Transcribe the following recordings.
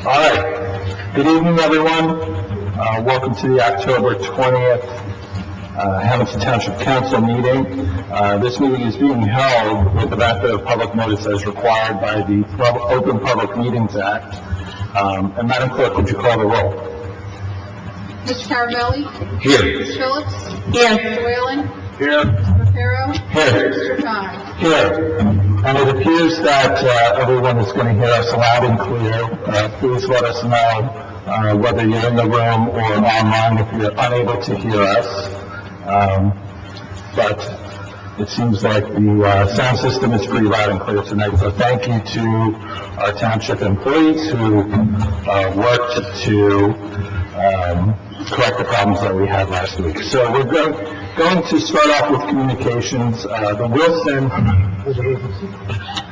All right. Good evening, everyone. Welcome to the October 20th Hamilton Township Council meeting. This meeting is being held with the benefit of public notice as required by the Open Public Meetings Act. And Madam Clerk, would you call the roll? Mr. Caravelli? Here. Ms. Phillips? Here. Mr. Whalen? Here. Mr. Reparo? Here. Mr. Ty? Here. And it appears that everyone is going to hear us loud and clear. Please let us know whether you're in the room or online if you're unable to hear us. But it seems like the sound system is pretty loud and clear tonight. So thank you to our township employees who worked to correct the problems that we had last week. So we're going to start off with communications. The Wilson,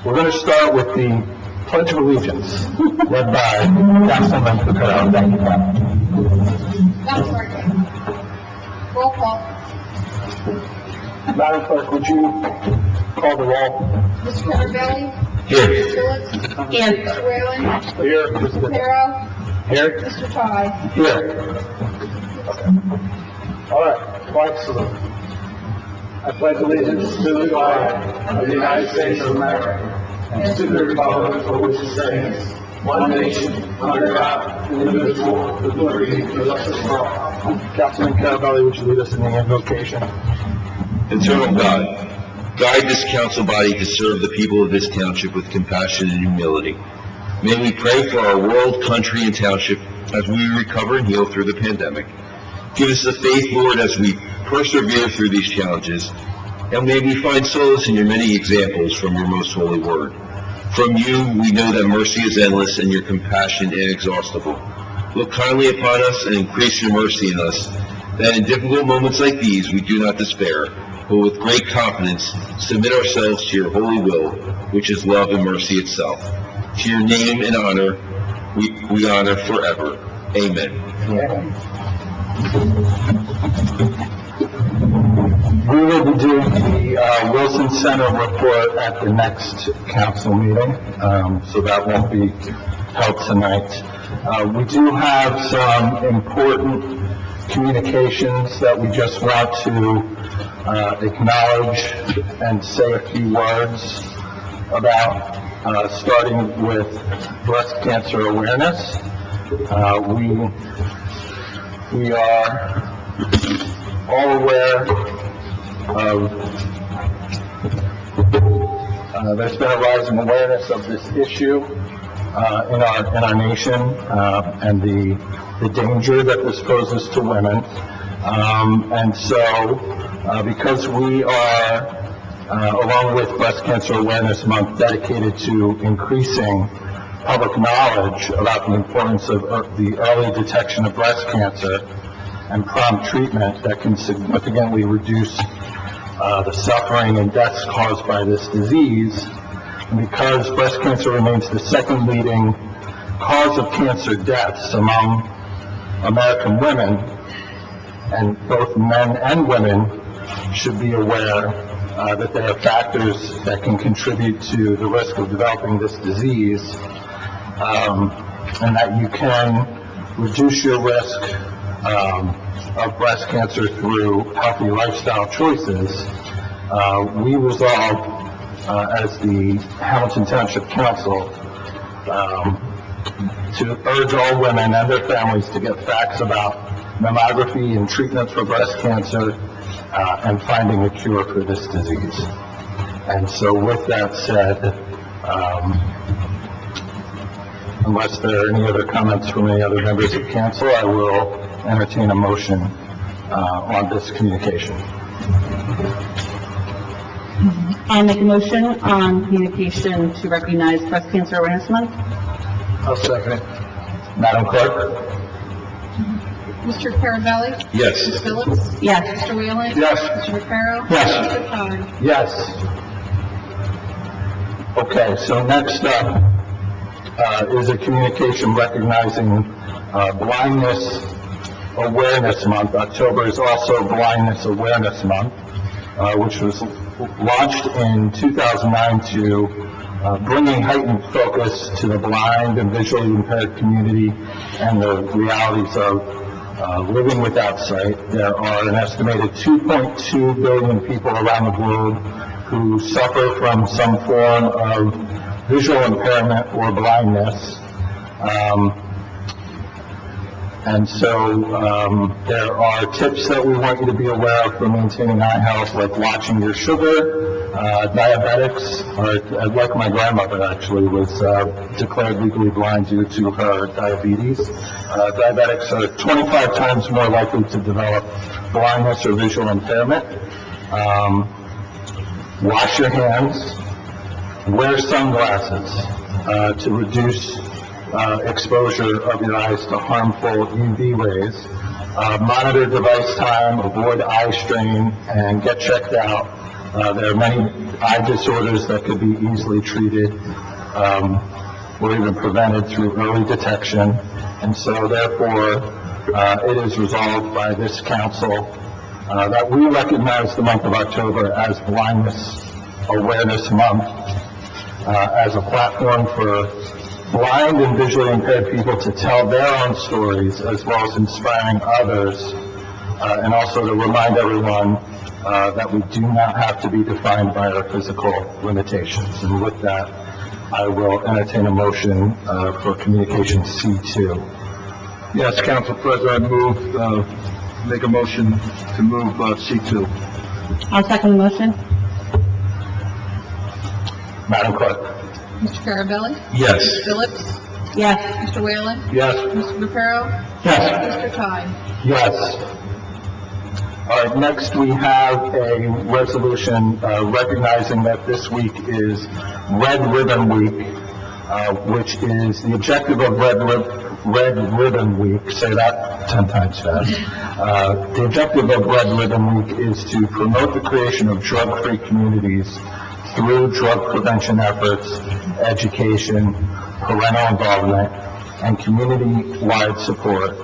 we're going to start with the Pledge of Allegiance, led by Councilman Picaro. Thank you, I'm sorry. Roll call. Madam Clerk, would you call the roll? Mr. Caravelli? Here. Ms. Phillips? Here. Mr. Whalen? Here. Mr. Reparo? Here. Mr. Ty? Here. All right. Flag salute. I pledge allegiance to the flag of the United States of America and to the republic for which it stands, one nation, under God, indivisible, with liberty and justice for all. Councilman Caravelli, would you lead us in the invocation? Eternal God, guide this council body to serve the people of this township with compassion and humility. May we pray for our world, country, and township as we recover and heal through the pandemic. Give us the faith, Lord, as we persevere through these challenges, and may we find solace in your many examples from your most holy word. From you, we know that mercy is endless and your compassion inexhaustible. Look kindly upon us and increase your mercy in us, that in difficult moments like these we do not despair, but with great confidence submit ourselves to your holy will, which is love and mercy itself. To your name and honor, we honor forever. Amen. We will be doing the Wilson Center report at the next council meeting, so that won't be held tonight. We do have some important communications that we just want to acknowledge and say a few words about, starting with breast cancer awareness. We are all aware of there's been a rising awareness of this issue in our nation and the danger that this poses to women. And so because we are, along with Breast Cancer Awareness Month, dedicated to increasing public knowledge about the importance of the early detection of breast cancer and prompt treatment that can significantly reduce the suffering and deaths caused by this disease, and because breast cancer remains the second leading cause of cancer deaths among American women, and both men and women should be aware that there are factors that can contribute to the risk of developing this disease, and that you can reduce your risk of breast cancer through healthy lifestyle choices. We resolve as the Hamilton Township Council to urge all women and their families to get facts about mammography and treatment for breast cancer and finding a cure for this disease. And so with that said, unless there are any other comments from any other members of council, I will entertain a motion on this communication. I'll make a motion on communication to recognize Breast Cancer Awareness Month. I'll second it. Madam Clerk? Mr. Caravelli? Yes. Ms. Phillips? Yes. Mr. Whalen? Yes. Mr. Reparo? Yes. Mr. Ty? Yes. Okay, so next up is a communication recognizing Blindness Awareness Month. October is also Blindness Awareness Month, which was launched in 2009 to bringing heightened focus to the blind and visually impaired community and the realities of living without sight. There are an estimated 2.2 billion people around the globe who suffer from some form of visual impairment or blindness. And so there are tips that we want you to be aware of for maintaining eye health, like watching your sugar. Diabetics, or like my grandmother actually, was declared legally blind due to her diabetes. Diabetics are 25 times more likely to develop blindness or visual impairment. Wash your hands. Wear sunglasses to reduce exposure of your eyes to harmful UV rays. Monitor device time, avoid eye strain, and get checked out. There are many eye disorders that could be easily treated or even prevented through early detection. And so therefore, it is resolved by this council that we recognize the month of October as Blindness Awareness Month as a platform for blind and visually impaired people to tell their own stories, as well as inspiring others, and also to remind everyone that we do not have to be defined by our physical limitations. And with that, I will entertain a motion for communication C2. Yes, Council President, I make a motion to move C2. I'll second the motion. Madam Clerk. Mr. Carabelli? Yes. Ms. Phillips? Yes. Mr. Whalen? Yes. Mr. Reparo? Yes. Mr. Ty? Yes. All right, next we have a resolution recognizing that this week is Red Ribbon Week, which is the objective of Red Ribbon Week, say that 10 times fast. The objective of Red Ribbon Week is to promote the creation of drug-free communities through drug prevention efforts, education, parental involvement, and community-wide support.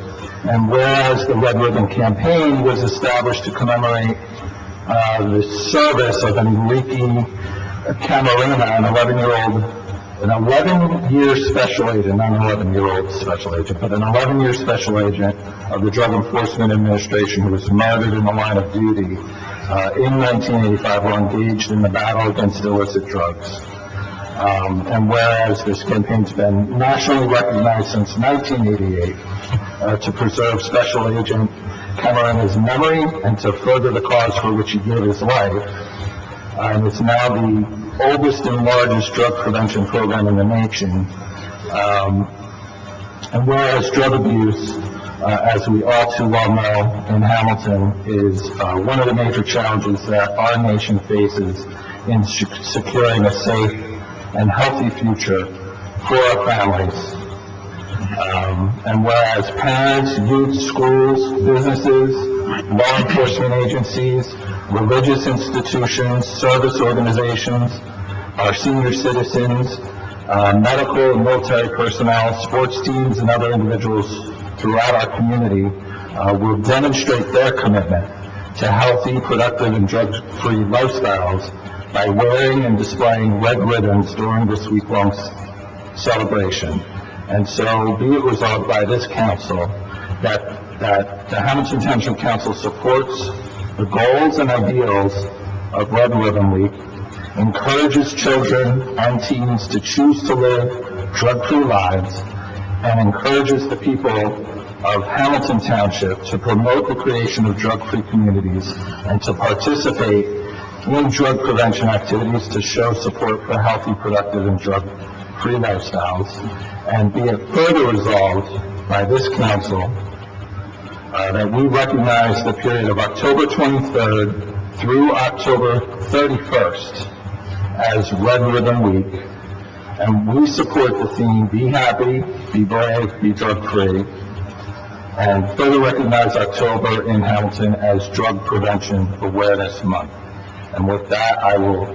And whereas the Red Ribbon Campaign was established to commemorate the service of Enrique Camarena, an 11-year special agent, not an 11-year-old special agent, but an 11-year special agent of the Drug Enforcement Administration who was murdered in the line of duty in 1985 while engaged in the battle against illicit drugs. And whereas this campaign's been nationally recognized since 1988 to preserve Special Agent Camarena's memory and to further the cause for which he gave his life, and it's now the oldest and largest drug prevention program in the nation. And whereas drug abuse, as we all too well know in Hamilton, is one of the major challenges that our nation faces in securing a safe and healthy future for our families. And whereas parents, youth, schools, businesses, law enforcement agencies, religious institutions, service organizations, our senior citizens, medical and military personnel, sports teams, and other individuals throughout our community will demonstrate their commitment to healthy, productive, and drug-free lifestyles by wearing and displaying red ribbons during this week-long celebration. And so be it resolved by this council that the Hamilton Township Council supports the goals and ideals of Red Ribbon Week, encourages children and teens to choose to live drug-free lives, and encourages the people of Hamilton Township to promote the creation of drug-free communities and to participate in drug prevention activities to show support for healthy, productive, and drug-free lifestyles. And be it further resolved by this council that we recognize the period of October 23rd through October 31st as Red Ribbon Week, and we support the theme, be happy, be brave, be drug-free, and further recognize October in Hamilton as Drug Prevention Awareness Month. And with that, I will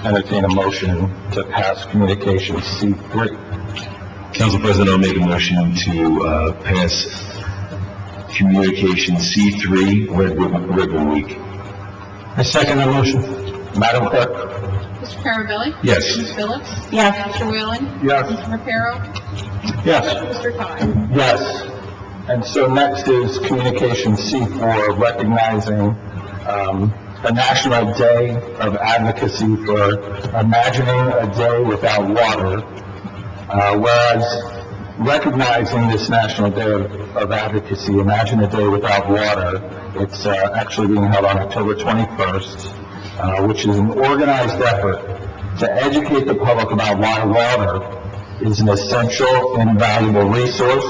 entertain a motion to pass communication C3. Council President, I'll make a motion to pass communication C3, Red Ribbon Week. I second the motion. Madam Clerk? Mr. Carabelli? Yes. Ms. Phillips? Yes. Mr. Whalen? Yes. Mr. Reparo? Yes. Mr. Todd? Yes. And so next is Communication C4, recognizing the National Day of Advocacy for Imagining a Day Without Water. Whereas recognizing this National Day of Advocacy, Imagine a Day Without Water, it's actually being held on October 21st, which is an organized effort to educate the public about why water is an essential and valuable resource,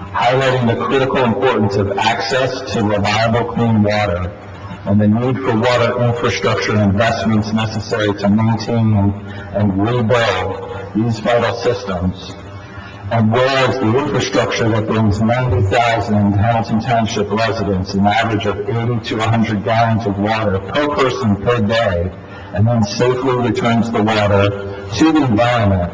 highlighting the critical importance of access to reliable clean water and the need for water infrastructure investments necessary to maintain and rebuild these vital systems. And whereas the infrastructure that brings 90,000 Hamilton Township residents an average of 80 to 100 gallons of water per person per day, and then safely returns the water to the environment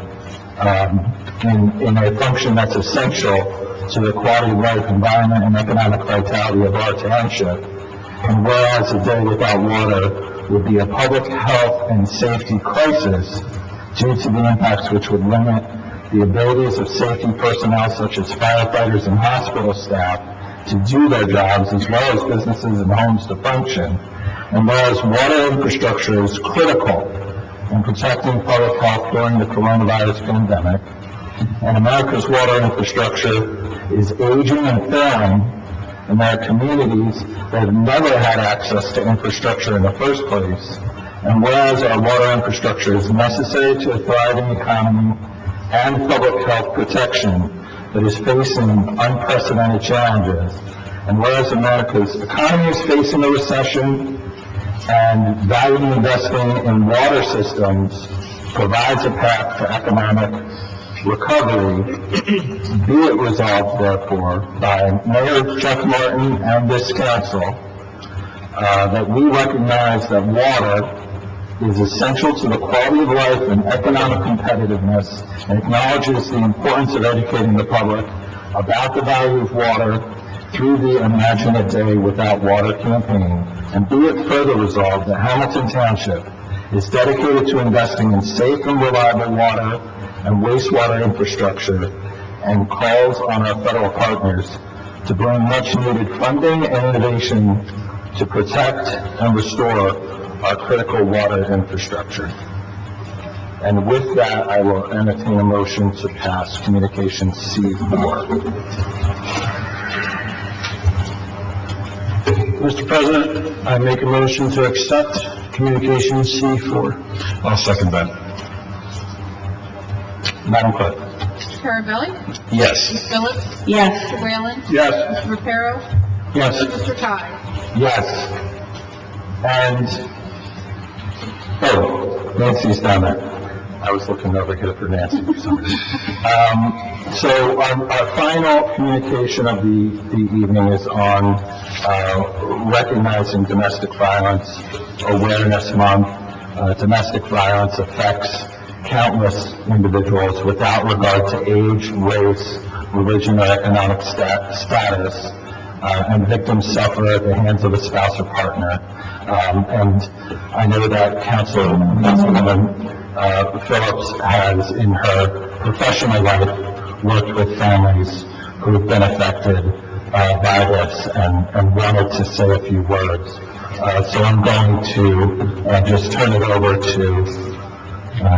in a function that's essential to the quality of life, environment, and economic vitality of our township. And whereas a day without water would be a public health and safety crisis due to the impacts which would limit the abilities of safety personnel such as firefighters and hospital staff to do their jobs, as well as businesses and homes to function. And whereas water infrastructure is critical in protecting public health during the coronavirus pandemic, and America's water infrastructure is aging and failing, and there are communities that have never had access to infrastructure in the first place. And whereas our water infrastructure is necessary to a thriving economy and public health protection that is facing unprecedented challenges, and whereas America's economy is facing a recession and valuing investing in water systems provides a path for economic recovery, be it resolved, therefore, by Mayor Chuck Martin and this council, that we recognize that water is essential to the quality of life and economic competitiveness, and acknowledges the importance of educating the public about the value of water through the Imagine a Day Without Water campaign. And be it further resolved that Hamilton Township is dedicated to investing in safe and reliable water and wastewater infrastructure, and calls on our federal partners to bring much-needed funding and innovation to protect and restore our critical water infrastructure. And with that, I will entertain a motion to pass Communication C4. Mr. President, I make a motion to accept Communication C4. I'll second that. Madam Clerk? Mr. Carabelli? Yes. Ms. Phillips? Yes. Mr. Whalen? Yes. Mr. Reparo? Yes. Mr. Todd? Yes. And, Nancy's down there. I was looking over here for Nancy for some reason. So our final communication of the evening is on recognizing Domestic Violence Awareness Month. Domestic violence affects countless individuals without regard to age, race, religion, or economic status, and victims suffer at the hands of a spouse or partner. And I know that Councilwoman Phillips has, in her professional life, worked with families who have been affected by this, and wanted to say a few words. So I'm going to just turn it over to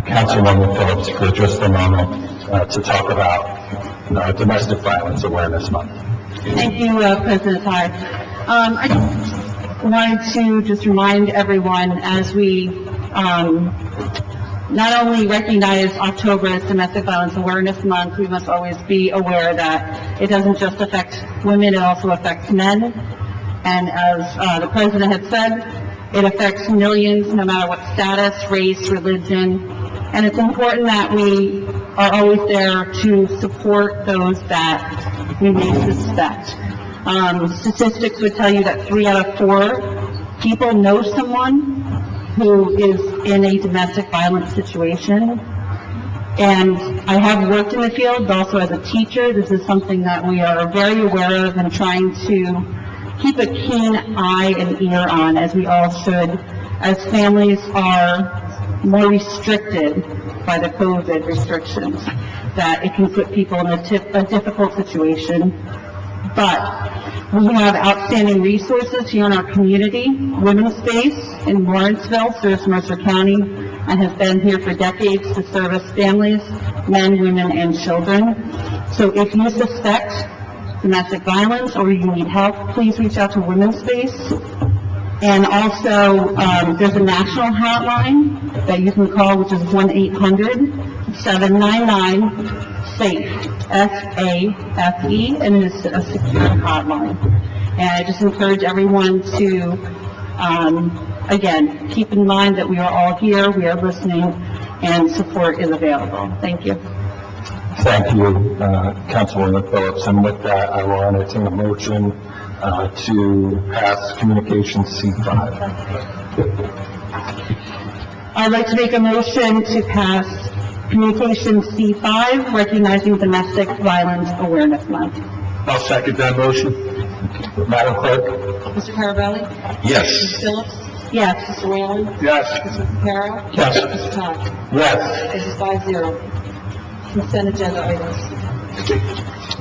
Councilwoman Phillips for just a moment to talk about Domestic Violence Awareness Month. Thank you, President Todd. I just wanted to just remind everyone, as we not only recognize October as Domestic Violence Awareness Month, we must always be aware that it doesn't just affect women, it also affects men. And as the President had said, it affects millions, no matter what status, race, religion. And it's important that we are always there to support those that we may suspect. Statistics would tell you that 3 out of 4 people know someone who is in a domestic violence situation. And I have worked in the field, but also as a teacher, this is something that we are very aware of and trying to keep a keen eye and ear on, as we all should, as families are more restricted by the COVID restrictions, that it can put people in a difficult situation. But we have outstanding resources here in our community. Women's Space in Lawrenceville serves Mercer County and has been here for decades to service families, men, women, and children. So if you suspect domestic violence or you need help, please reach out to Women's Space. And also, there's a national hotline that you can call, which is 1-800-799-SAFE, S-A-F-E, and it's a secure hotline. And I just encourage everyone to, again, keep in mind that we are all here, we are listening, and support is available. Thank you. Thank you, Councilwoman Phillips, and with that, I will entertain a motion to pass Communication C5. I'd like to make a motion to pass Communication C5, recognizing Domestic Violence Awareness Month. I'll second that motion. Madam Clerk? Mr. Carabelli? Yes. Ms. Phillips? Yes. Mr. Whalen? Yes. Mr. Reparo? Yes. Mr. Todd? Yes. This is 5-0. Consent agenda items.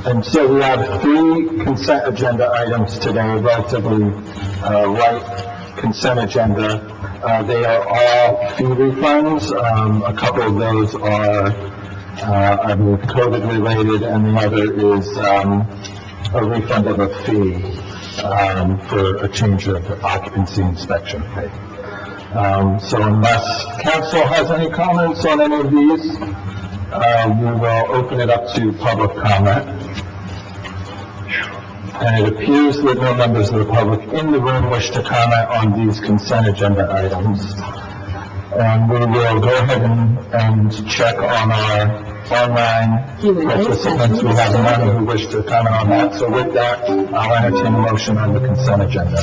And so we have 3 consent agenda items today, relatively light consent agenda. They are all fee refunds. A couple of those are, I believe, COVID-related, and the other is a refund of a fee for a change of occupancy inspection fee. So unless council has any comments on any of these, we will open it up to public comment. And it appears that no members of the public in the room wish to comment on these consent agenda items. And we will go ahead and check on our online participants. We have none who wish to comment on that. So with that, I'll entertain a motion on the consent agenda.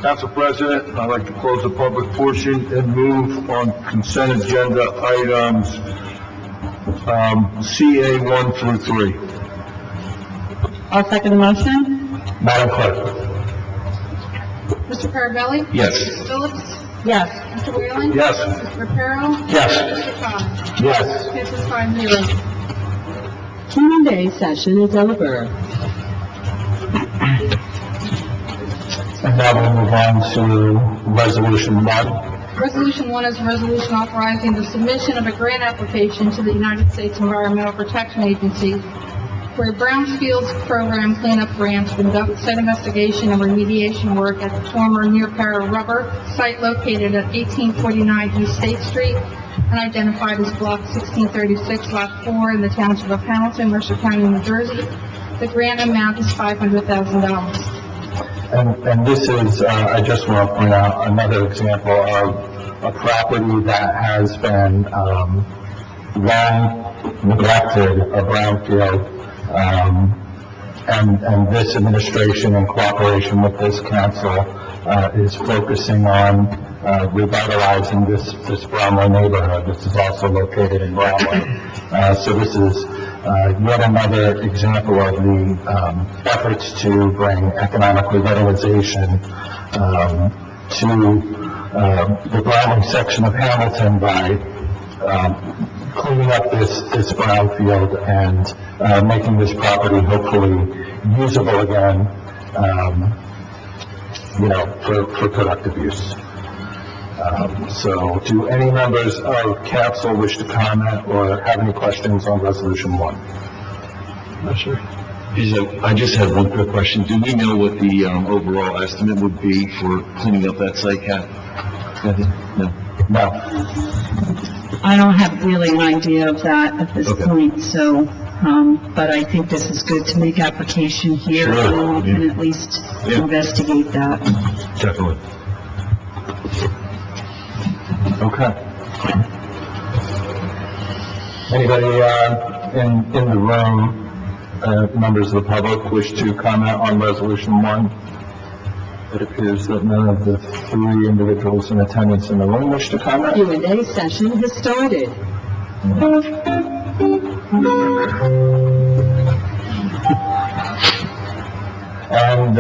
Council President, I'd like to close the public portion and move on consent agenda items, CA 1 through 3. I'll second the motion. Madam Clerk? Mr. Carabelli? Yes. Ms. Phillips? Yes. Mr. Whalen? Yes. Mr. Reparo? Yes. Mr. Todd? Yes. This is 5-0. Q&A session is over. And now we'll move on to Resolution 1. Resolution 1 is a resolution authorizing the submission of a grant application to the United States Environmental Protection Agency for a Brownfields Program cleanup grant to conduct site investigation and remediation work at the former Near Para Rubber site located at 1849 East State Street and identified as Block 1636, Lot 4 in the Township of Hamilton, Mercer County, New Jersey. The grant amount is $500,000. And this is, I just want to point out another example of a property that has been long neglected, a brownfield, and this administration in cooperation with this council is focusing on revitalizing this Brownway neighborhood. This is also located in Brownway. So this is yet another example of the efforts to bring economic revitalization to the Brownway section of Hamilton by cleaning up this brownfield and making this property hopefully usable again, for productive use. So do any members of council wish to comment or have any questions on Resolution 1? Not sure. I just have one quick question. Do we know what the overall estimate would be for cleaning up that site, Kat? No. No. I don't have really an idea of that at this Okay. point, so, but I think this is good to make application here, Sure, and we can yeah. at least Yeah. investigate that. Definitely. Okay. Anybody in the room, members of the public, wish to comment on Resolution 1? It appears that none of the 3 individuals in attendance in the room wish to comment. Q&A session has started. And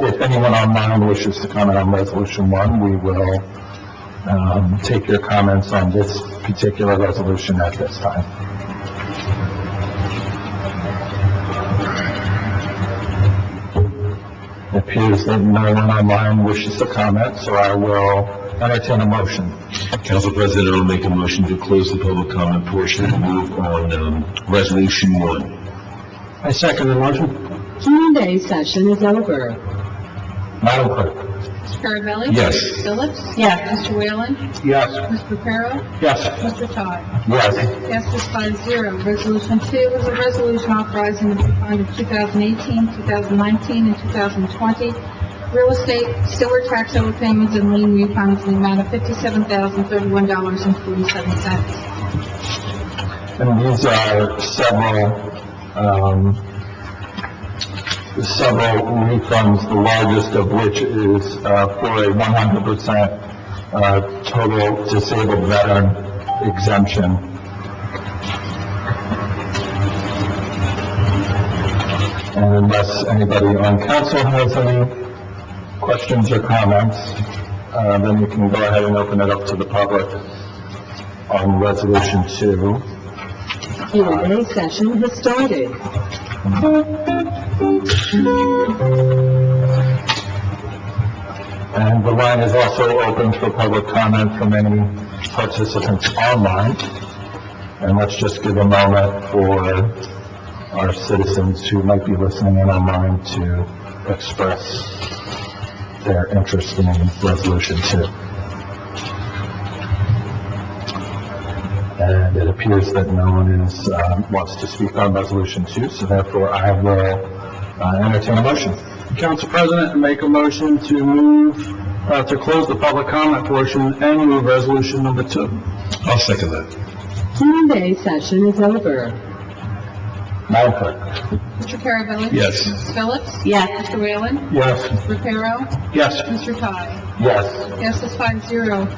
if anyone online wishes to comment on Resolution 1, we will take your comments on this particular resolution at this time. It appears that no one online wishes to comment, so I will entertain a motion. Council President, I will make a motion to close the public comment portion and move on, Resolution 1. I second the motion. Q&A session is over. Madam Clerk? Mr. Carabelli? Yes. Ms. Phillips? Yes. Mr. Whalen? Yes. Mr. Reparo? Yes. Mr. Todd? Yes. Passes 5-0. Resolution 2 is a resolution authorizing the refund of 2018, 2019, and 2020 real estate sewer tax overpayments and lien refunds in the amount of $57,031.47. And these are several refunds, the largest of which is for a 100% total disabled veteran exemption. And unless anybody on council has any questions or comments, then we can go ahead and open it up to the public on Resolution 2. Q&A session has started. And the line is also open for public comment from any participants online. And let's just give a moment for our citizens who might be listening in online to express their interest in Resolution 2. And it appears that no one wants to speak on Resolution 2, so therefore I will entertain a motion. Council President, make a motion to move, to close the public comment portion and move resolution number 2. I'll second that. Q&A session is over. Madam Clerk? Mr. Carabelli? Yes. Ms. Phillips? Yes. Mr. Whalen? Yes. Mr. Reparo? Yes. Mr. Todd? Yes. Passes 5-0.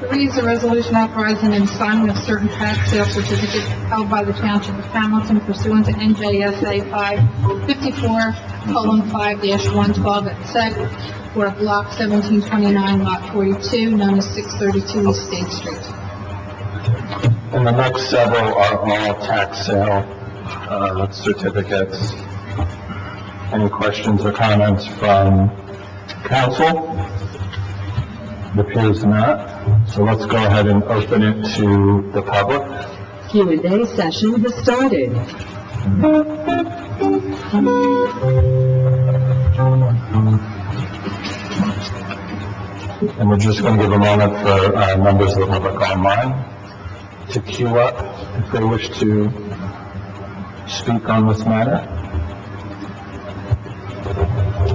3 is a resolution authorizing the assignment of certain tax sale certificates held by the Township of Hamilton pursuant to NJSA 554:5-112 at SEC for Block 1729, Lot 42, known as 632 East State Street. And the next several are all tax sale certificates. Any questions or comments from council? It appears not. So let's go ahead and open it to the public. Q&A session has started. And we're just going to give a moment for members of the public online to queue up if they wish to speak on this matter.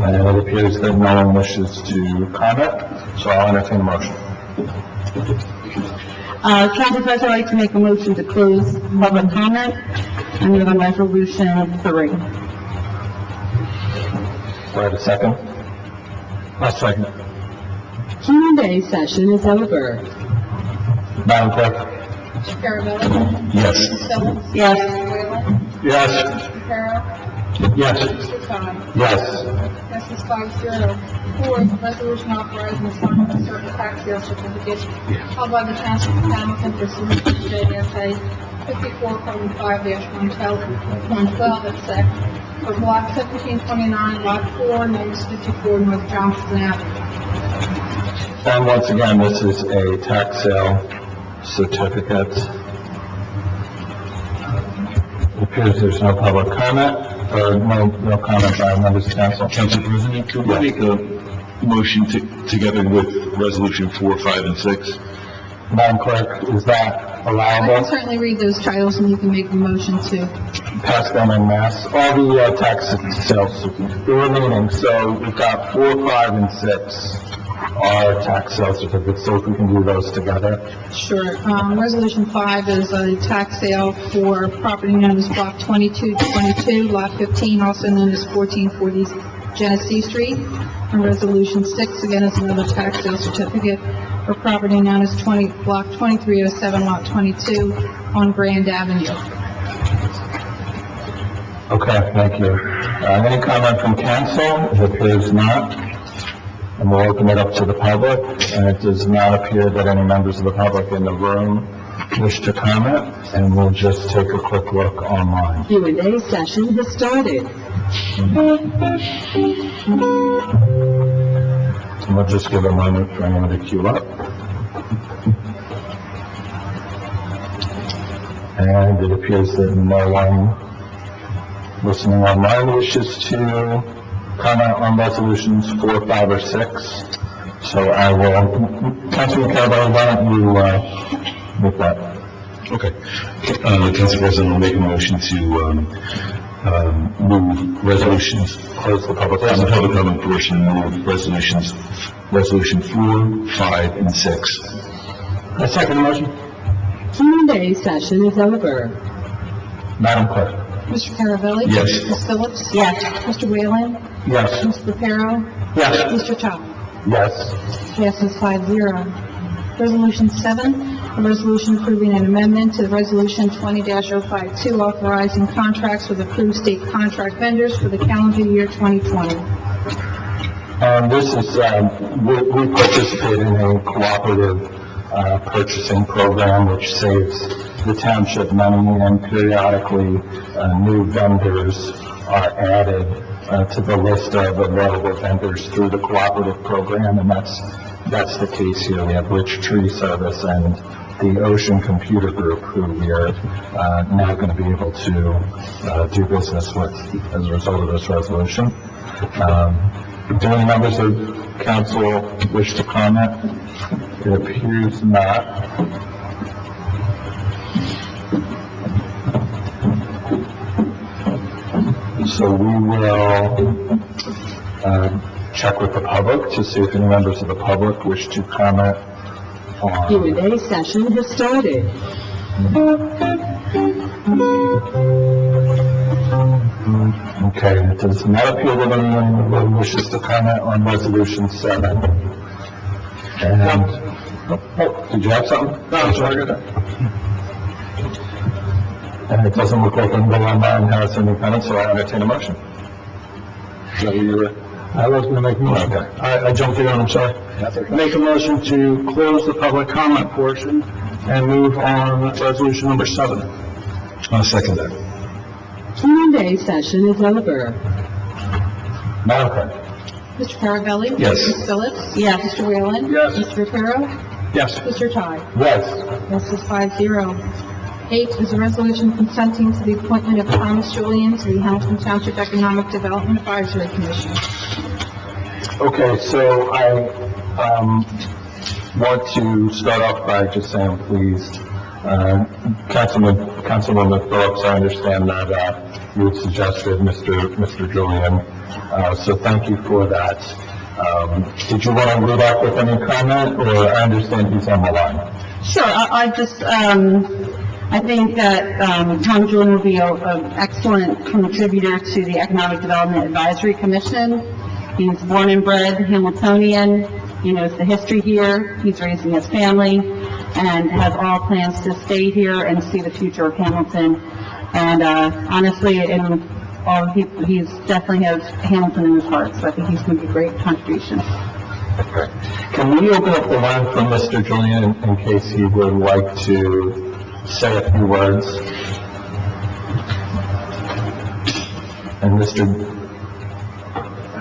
And it appears that no one wishes to comment, so I'll entertain a motion. Council President, I'd like to make a motion to close public comment and move on resolution 3. Do I have a second? I'll second it. Q&A session is over. Madam Clerk? Mr. Carabelli? Yes. Ms. Phillips? Yes. Mr. Whalen? Yes. Mr. Reparo? Yes. Mr. Todd? Yes. Passes 5-0. 4 is a resolution authorizing the assignment of certain tax sale certificates held by the Township of Hamilton pursuant to NJSA 54:5-112 at SEC for Block 1729, Lot 4, known as 54 North Johnson Avenue. And once again, this is a tax sale certificate. It appears there's no public comment, or no comment by members of council. Council President, could we make a motion together with Resolution 4, 5, and 6? Madam Clerk, is that I can allowable? certainly read those titles and you can make a motion to. Pass them en masse. All the tax sales, the remaining, so we've got 4, 5, and 6 are tax sale certificates, so if we can do those together. Sure. Resolution 5 is a tax sale for property known as Block 2222, Lot 15, also known as 1440 Genesee Street. And Resolution 6, again, is another tax sale certificate for property known as Block 2307, Lot 22 on Grand Avenue. Okay, thank you. Any comment from council? It appears not. And we'll open it up to the public, and it does not appear that any members of the public in the room wish to comment, and we'll just take a quick look online. Q&A session has started. And we'll just give a moment for anyone to queue up. And it appears that no one listening online wishes to comment on resolutions 4, 5, or 6. So I will, Councilman Carabelli, why don't you, make that? Okay. Council President, I'll make a motion to, move resolutions, Close the public close the comment. public comment portion, and move resolution 4, 5, and 6. I second the motion. Q&A session is over. Madam Clerk? Mr. Carabelli? Yes. Ms. Phillips? Yes. Mr. Whalen? Yes. Mr. Reparo? Yes. Mr. Chow? Yes. Passes 5-0. Resolution 7, a resolution approving an amendment to Resolution 20-052, authorizing contracts with approved state contract vendors for the calendar year 2020. This is, we participate in a cooperative purchasing program which saves the township money, and periodically new vendors are added to the list of available vendors through the cooperative program, and that's the case here. We have Rich Tree Service and the Ocean Computer Group, who we are now going to be able to do business with as a result of this resolution. Do any members of council wish to comment? It appears not. So we will check with the public to see if any members of the public wish to comment on. Q&A session has started. Okay, it does not appear that anyone wishes to comment on resolution 7. And, did you have something? No, sorry. And it doesn't look like anybody online has any comments, so I entertain a motion. Is that what you were? I was going to make a motion. Okay. I jumped in, I'm sorry. Make a motion to close the public comment portion and move on resolution number 7. I'll second that. Q&A session is over. Madam Clerk? Mr. Carabelli? Yes. Ms. Phillips? Yes. Mr. Whalen? Yes. Mr. Reparo? Yes. Mr. Chow? Yes. Passes 5-0. 8 is a resolution consenting to the appointment of Thomas Julian to the Hamilton Township Economic Development Advisory Commission. Okay, so I want to start off by just saying, please, Councilwoman Phillips, I understand that you had suggested Mr. Julian, so thank you for that. Did you want to lead off with any comment, or I understand he's on the line? Sure, I just, I think that Tom Julian will be an excellent contributor to the Economic Development Advisory Commission. He's born and bred Hamiltonian, he knows the history here, he's raising his family, and has all plans to stay here and see the future of Hamilton. And honestly, in all the people, he's definitely has Hamilton in his heart, so I think he's going to be a great contribution. Okay. Can we open up the line for Mr. Julian in case he would like to say a few words? And Mr.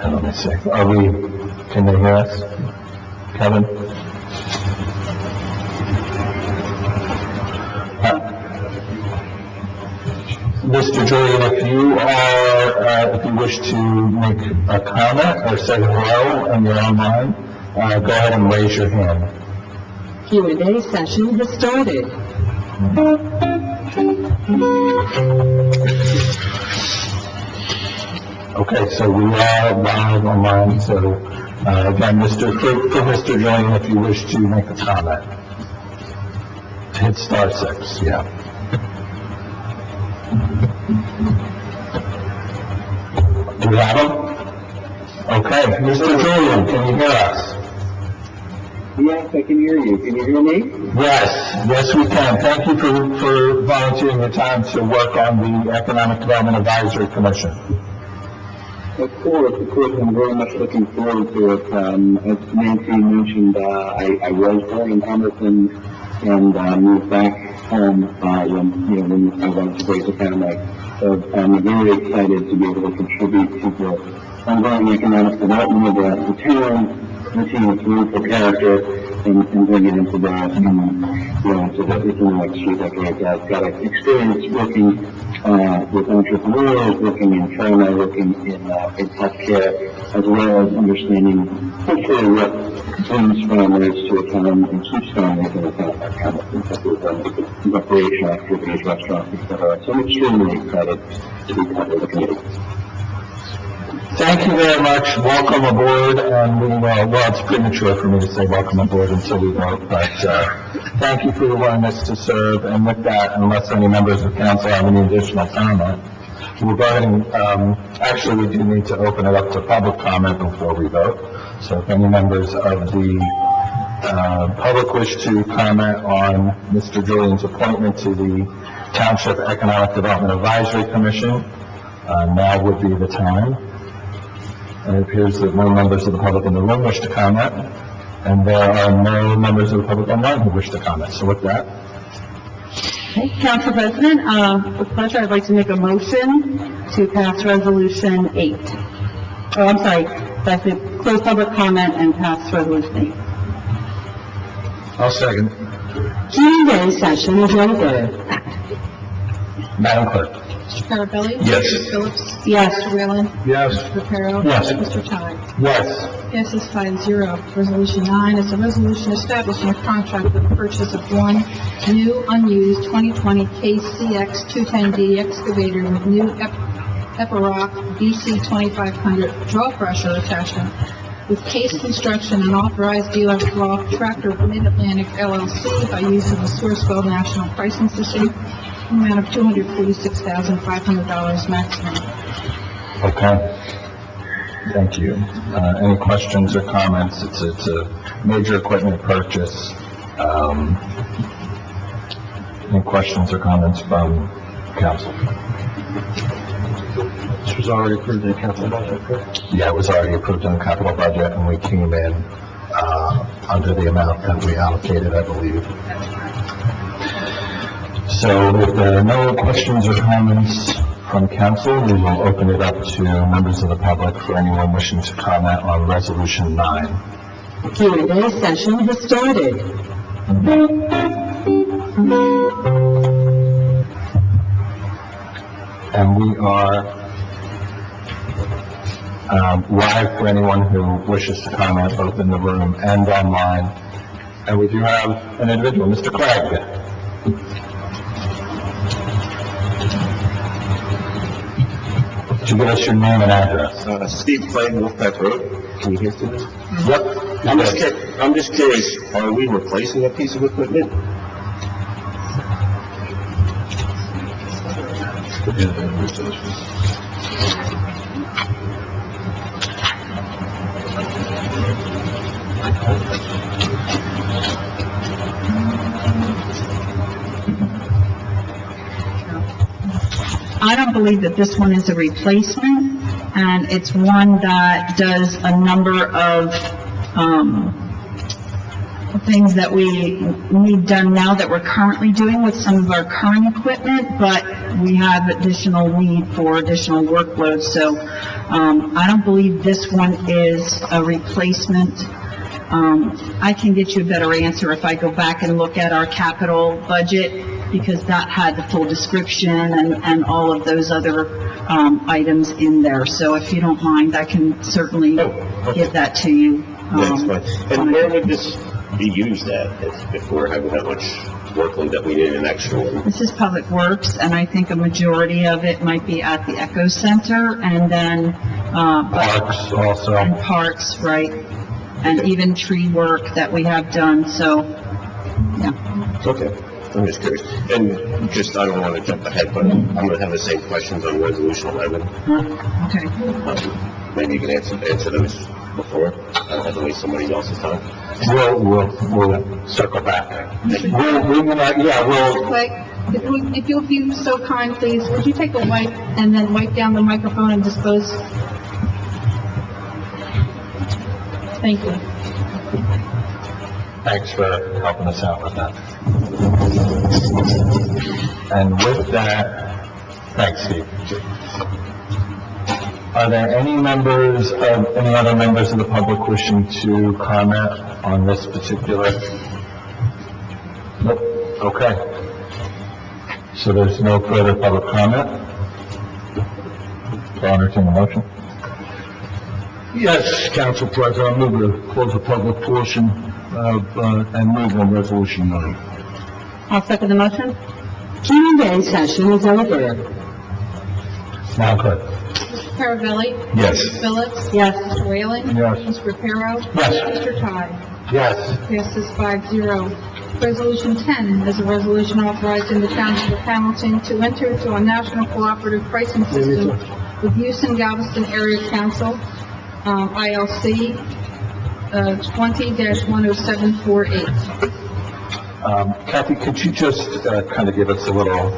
Let me see. Can they hear us? Kevin? Mr. Julian, if you wish to make a comment or say hello and you're online, go ahead and raise your hand. Q&A session has started. Okay, so we are live online, so, again, for Mr. Julian, if you wish to make a comment, hit star 6, yeah. Do you have him? Okay, Mr. Julian, can you hear us? Yes, I can hear you. Can you hear me? Yes, we can. Thank you for volunteering your time to work on the Economic Development Advisory Commission. Of course, I'm very much looking forward to it. As Nancy mentioned, I was born in Hamilton and moved back home when I wanted to raise a family. So I'm very excited to be able to contribute to the ongoing economic development of the town, looking at beautiful character and bring it into the, into the economic street. I've got experience working with entrepreneurs, working in China, working in healthcare, as well as understanding hopefully what brings families to a town and keeps families in a town like Hamilton, such as recreational activities, restaurants, etc. So I'm extremely excited to be part of the committee. Thank you very much. Welcome aboard, and it's premature for me to say welcome aboard until we vote, but thank you for your willingness to serve, and with that, unless any members of council have any additional comment, we're voting, actually, we do need to open it up to public comment before we vote, so if any members of the public wish to comment on Mr. Julian's appointment to the Township Economic Development Advisory Commission, now would be the time. And it appears that no members of the public in the room wish to comment, and there are no members of the public online who wish to comment. So with that, Okay, Council President, with pleasure, I'd like to make a motion to pass Resolution 8. Oh, I'm sorry, that's to close public comment and pass Resolution 8. I'll second. Q&A session is over. Madam Clerk. Mr. Carabelli? Yes. Mr. Phillips? Yes. Mr. Whalen? Yes. Mr. Reparo? Yes. Mr. Todd? Yes. Passes 5-0. Resolution 9 is a resolution establishing a contract for the purchase of one new unused 2020 KCX 210D excavator with new Epiroc BC 2500 draw pressure attachment with Case Construction and authorized dealer of Roth Tractor of Mid-Atlantic LLC by use of the Sourcewell National Pricing System, amount of $246,500 maximum. Okay. Thank you. Any questions or comments? It's a major equipment purchase. Any questions or comments from council? This was already approved in the council budget, correct? Yeah, it was already approved in the capital budget, and we came in under the amount that we allocated, I believe. So if there are no questions or comments from council, we will open it up to members of the public for anyone wishing to comment on Resolution 9. Q&A session has started. And we are live for anyone who wishes to comment, both in the room and online. And we do have an individual, Mr. Craig. Could you give us your name and address? Steve Clayton, Wolfpack Road. Can you hear through this? Yep. I'm just curious, are we replacing a piece of equipment? I don't believe that this one is a replacement, and it's one that does a number of, things that we need done now that we're currently doing with some of our current equipment, but we have additional need for additional workload, so, I don't believe this one is a replacement. I can get you a better answer if I go back and look at our capital budget, because that had the full description and all of those other, items in there. So if you don't mind, I can certainly give that to you. That's fine. And where would this be used at if we're having that much workload that we need an extra one? This is Public Works, and I think a majority of it might be at the Echo Center, and then, Parks also. and parks, right? And even tree work that we have done, so, yeah. Okay, I'm just curious. And just, I don't want to jump ahead, but I'm going to have the same questions on Resolution 11. Okay. Maybe you can answer those before. I don't have to waste somebody else's time. We'll circle back. We'll, Clegg, if you'll be so kind, please, would you take a wipe and then wipe down the microphone and dispose? Thank you. thanks for helping us out with that. And with that, thanks, Steve. Are there any other members of the public wishing to comment on this particular? Nope, okay. So there's no further public comment? I'll entertain a motion. Yes, Council President, I move to close the public portion of, and move on resolution 9. I'll second the motion. Q&A session is over. Madam Clerk? Mr. Carabelli? Yes. Mrs. Phillips? Yes. Mr. Whalen? Yes. Mr. Reparo? Yes. Mr. Ty? Yes. Passes 5-0. Resolution 10 is a resolution authorizing the Township of Hamilton to enter into a national cooperative pricing system with Houston Galveston Area Council, ILC, 20-10748. Kathy, could you just kind of give us a little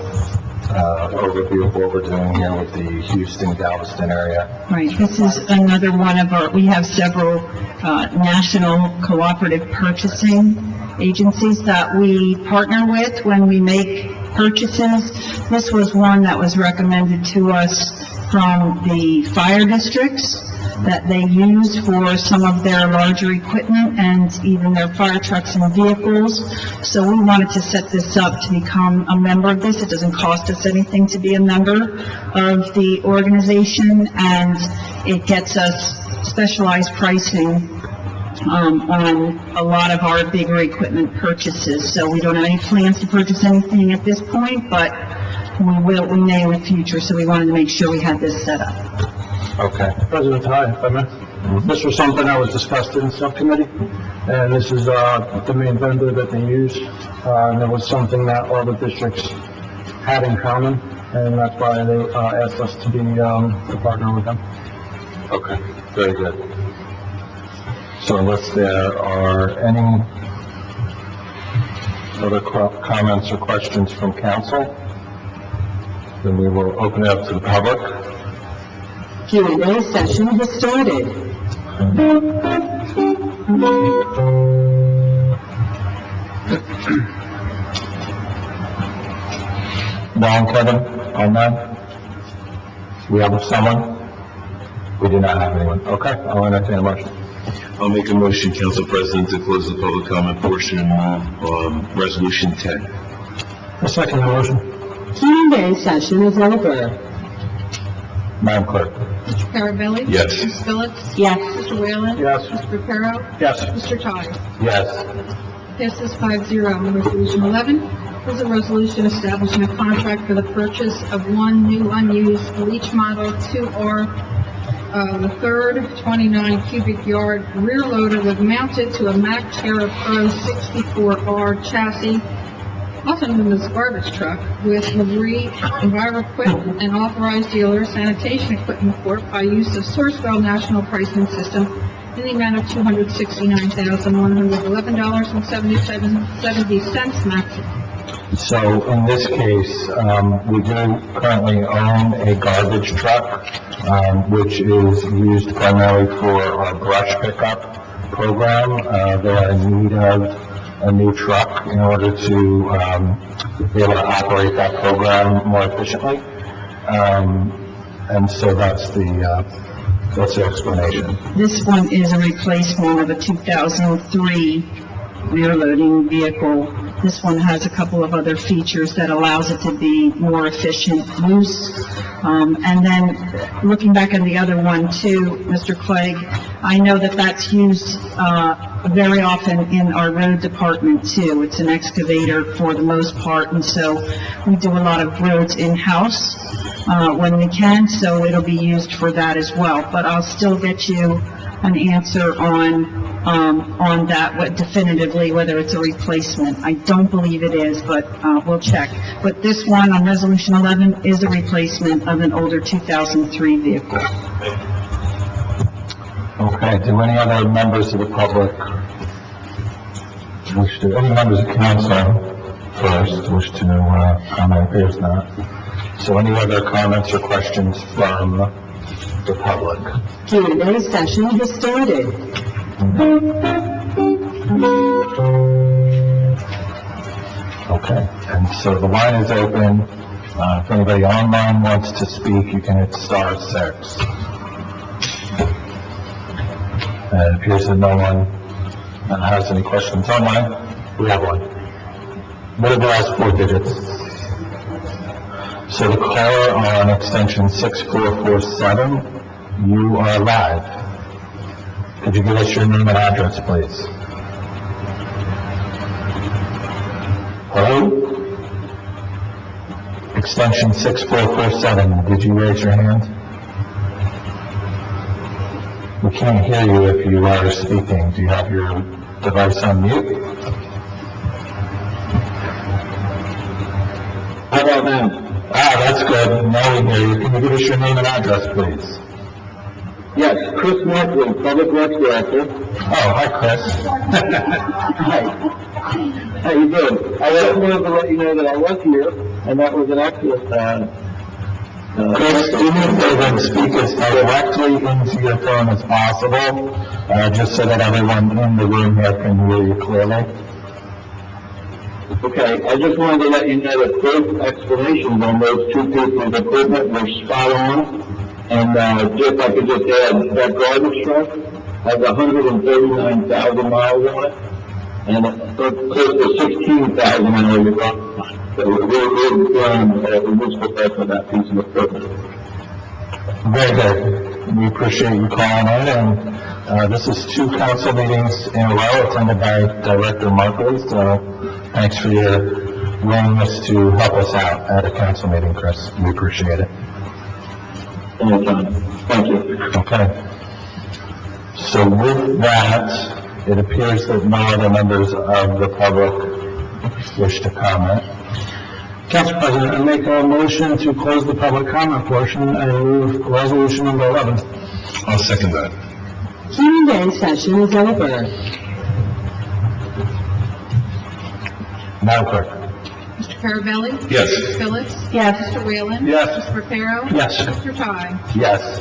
overview of what we're doing here with the Houston Galveston area? Right, this is another one of our, we have several national cooperative purchasing agencies that we partner with when we make purchases. This was one that was recommended to us from the fire districts that they use for some of their larger equipment and even their fire trucks and vehicles. So we wanted to set this up to become a member of this. It doesn't cost us anything to be a member of the organization, and it gets us specialized pricing on a lot of our bigger equipment purchases. So we don't have any plans to purchase anything at this point, but we may in the future, so we wanted to make sure we had this set up. Okay. President Ty, if I may. This was something that was discussed in subcommittee, and this is, the main vendor that they use. And it was something that all the districts had in common, and that's why they, asked us to be, to partner with them. Okay, very good. So unless there are any other comments or questions from council, then we will open it up to the public. Q&A session has started. Ron, Kevin, on that? We have someone? We do not have anyone. Okay, I'll entertain a motion. I'll make a motion, Council President, to close the public comment portion and move resolution 10. I second the motion. Q&A session is over. Madam Clerk? Mr. Carabelli? Yes. Mrs. Phillips? Yes. Mr. Whalen? Yes. Mr. Reparo? Yes. Mr. Ty? Yes. Passes 5-0. Resolution 11 is a resolution establishing a contract for the purchase of one new unused Leach Model 2R, the third 29 cubic yard rear loader with mounted to a Mack Terra Pro 64R chassis, also known as garbage truck, with Labrie EnviroQuip and authorized dealer Sanitation Equipment Corp. by use of Sourcewell National Pricing System in the amount of $269,111.70 maximum. So in this case, we do currently own a garbage truck, which is used primarily for our brush pickup program. They're in need of a new truck in order to be able to operate that program more efficiently. And so that's the explanation. This one is a replacement of a 2003 rear loading vehicle. This one has a couple of other features that allows it to be more efficient use. And then looking back on the other one too, Mr. Clegg, I know that that's used very often in our road department too. It's an excavator for the most part, and so we do a lot of roads in-house when we can, so it'll be used for that as well. But I'll still get you an answer on that, what definitively, whether it's a replacement. I don't believe it is, but we'll check. But this one on Resolution 11 is a replacement of an older 2003 vehicle. Okay, do any other members of the public any members of council first wish to comment? There's not. So any other comments or questions from the public? Q&A session has started. Okay, and so the line is open. If anybody online wants to speak, you can hit *6. And it appears that no one has any questions online. We have one. What are the last 4 digits? So the caller on extension 6447, you are live. Could you give us your name and address, please? Hello? Extension 6447, did you raise your hand? We can't hear you if you are speaking. Do you have your device on mute? How about now? That's good. Now we hear you. Can you give us your name and address, please? Yes, Chris Markley, Public Works Director. Oh, hi, Chris. Hi. How you doing? I just wanted to let you know that I was here, and that was an excellent, Chris, do me a favor and speak as directly into your phone as possible, just so that everyone in the room here can hear you clearly. Okay, I just wanted to let you know that both explanations on those 2 pieces of equipment were spot on. And, just, I could just add, that garbage truck has 139,000 miles on it, and close to 16,000 hours of run. So we're doing a useful test on that piece of equipment. Very good. We appreciate you calling in, and this is 2 council meetings in a row attended by Director Markley, so thanks for your willingness to help us out at a council meeting, Chris. We appreciate it. Anytime. Thank you. Okay. So with that, it appears that no other members of the public wish to comment. Council President, I make a motion to close the public comment portion and move resolution number 11. I'll second that. Q&A session is over. Madam Clerk? Mr. Carabelli? Yes. Mrs. Phillips? Yes. Mr. Whalen? Yes. Mr. Reparo? Yes. Mr. Ty? Yes.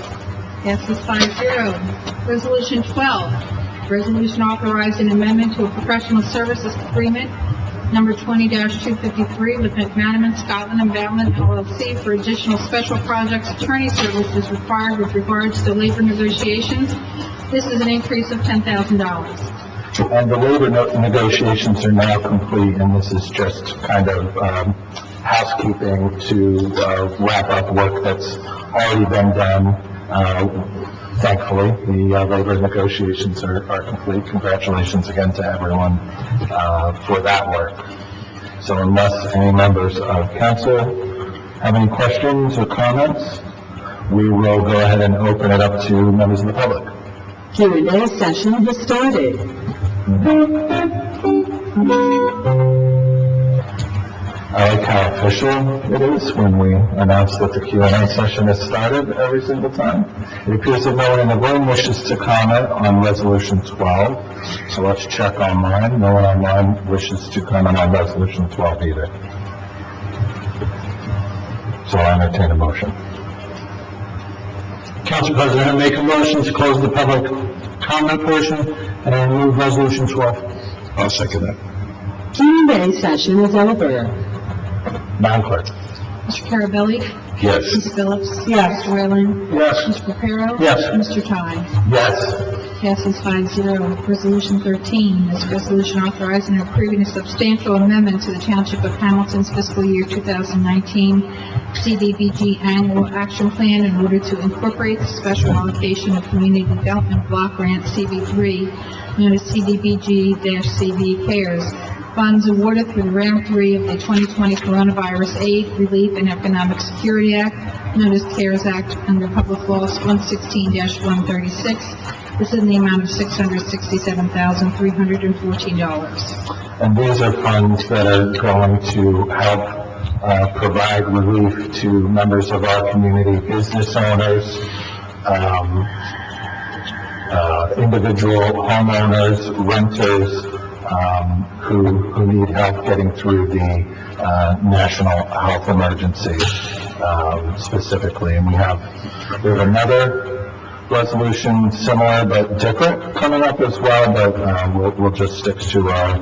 Passes 5-0. Resolution 12, resolution authorizing amendment to a professional services agreement, number 20-253, with McManaman, Scotland and Bowman LLC for additional special projects attorney services required with regards to labor negotiations. This is an increase of $10,000. And the labor negotiations are now complete, and this is just kind of housekeeping to wrap up work that's already been done. Thankfully, the labor negotiations are complete. Congratulations again to everyone for that work. So unless any members of council have any questions or comments, we will go ahead and open it up to members of the public. Q&A session has started. I like how official it is when we announce that the Q&A session has started every single time. It appears that no one in the room wishes to comment on Resolution 12, so let's check online. No one online wishes to comment on Resolution 12 either. So I'll entertain a motion. Council President, I make a motion to close the public comment portion and move resolution 12. I'll second that. Q&A session is over. Madam Clerk? Mr. Carabelli? Yes. Mrs. Phillips? Yes. Mr. Whalen? Yes. Mr. Reparo? Yes. Mr. Ty? Yes. Passes 5-0. Resolution 13 is a resolution authorizing and approving a substantial amendment to the Township of Hamilton's fiscal year 2019 CDBG Annual Action Plan in order to incorporate the special allocation of Community Development Block Grant CB3, known as CDBG-CV CARES, funds awarded through Round 3 of the 2020 Coronavirus Aid, Relief, and Economic Security Act, known as CARES Act, under Public Laws 116-136. This is in the amount of $667,314. And these are funds that are going to help provide relief to members of our community, business owners, individual homeowners, renters, who need help getting through the, national health emergency, specifically. And we have another resolution similar but different coming up as well, but, we'll just stick to our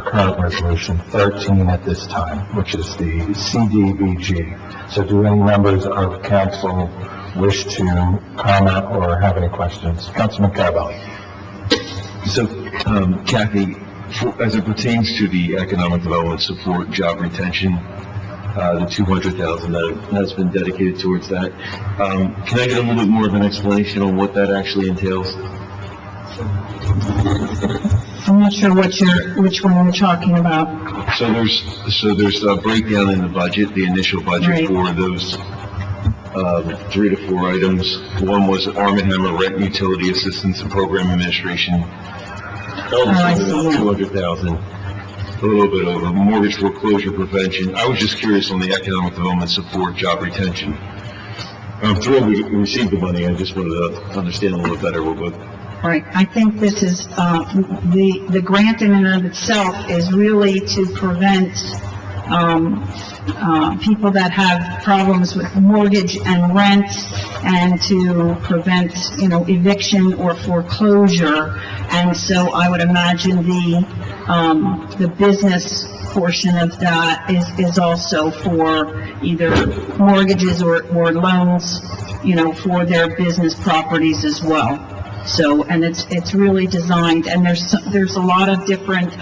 current resolution 13 at this time, which is the CDBG. So do any members of council wish to comment or have any questions? Councilman Carabelli. So, Kathy, as it pertains to the economic development support, job retention, the 200,000 that has been dedicated towards that, can I get a little bit more of an explanation on what that actually entails? I'm not sure which one you're talking about. So there's a breakdown in the budget, the initial budget Right. for those 3 to 4 items. One was Arm & Hammer rent utility assistance and program administration. I see, yeah. 200,000, a little bit over. Mortgage foreclosure prevention. I was just curious on the economic development support, job retention. I'm thrilled we received the money. I just wanted to understand a little bit better what. Right, I think this is, the grant in and of itself is really to prevent, people that have problems with mortgage and rent, and to prevent, eviction or foreclosure. And so I would imagine the business portion of that is also for either mortgages or loans, for their business properties as well. So, and it's really designed, and there's a lot of different,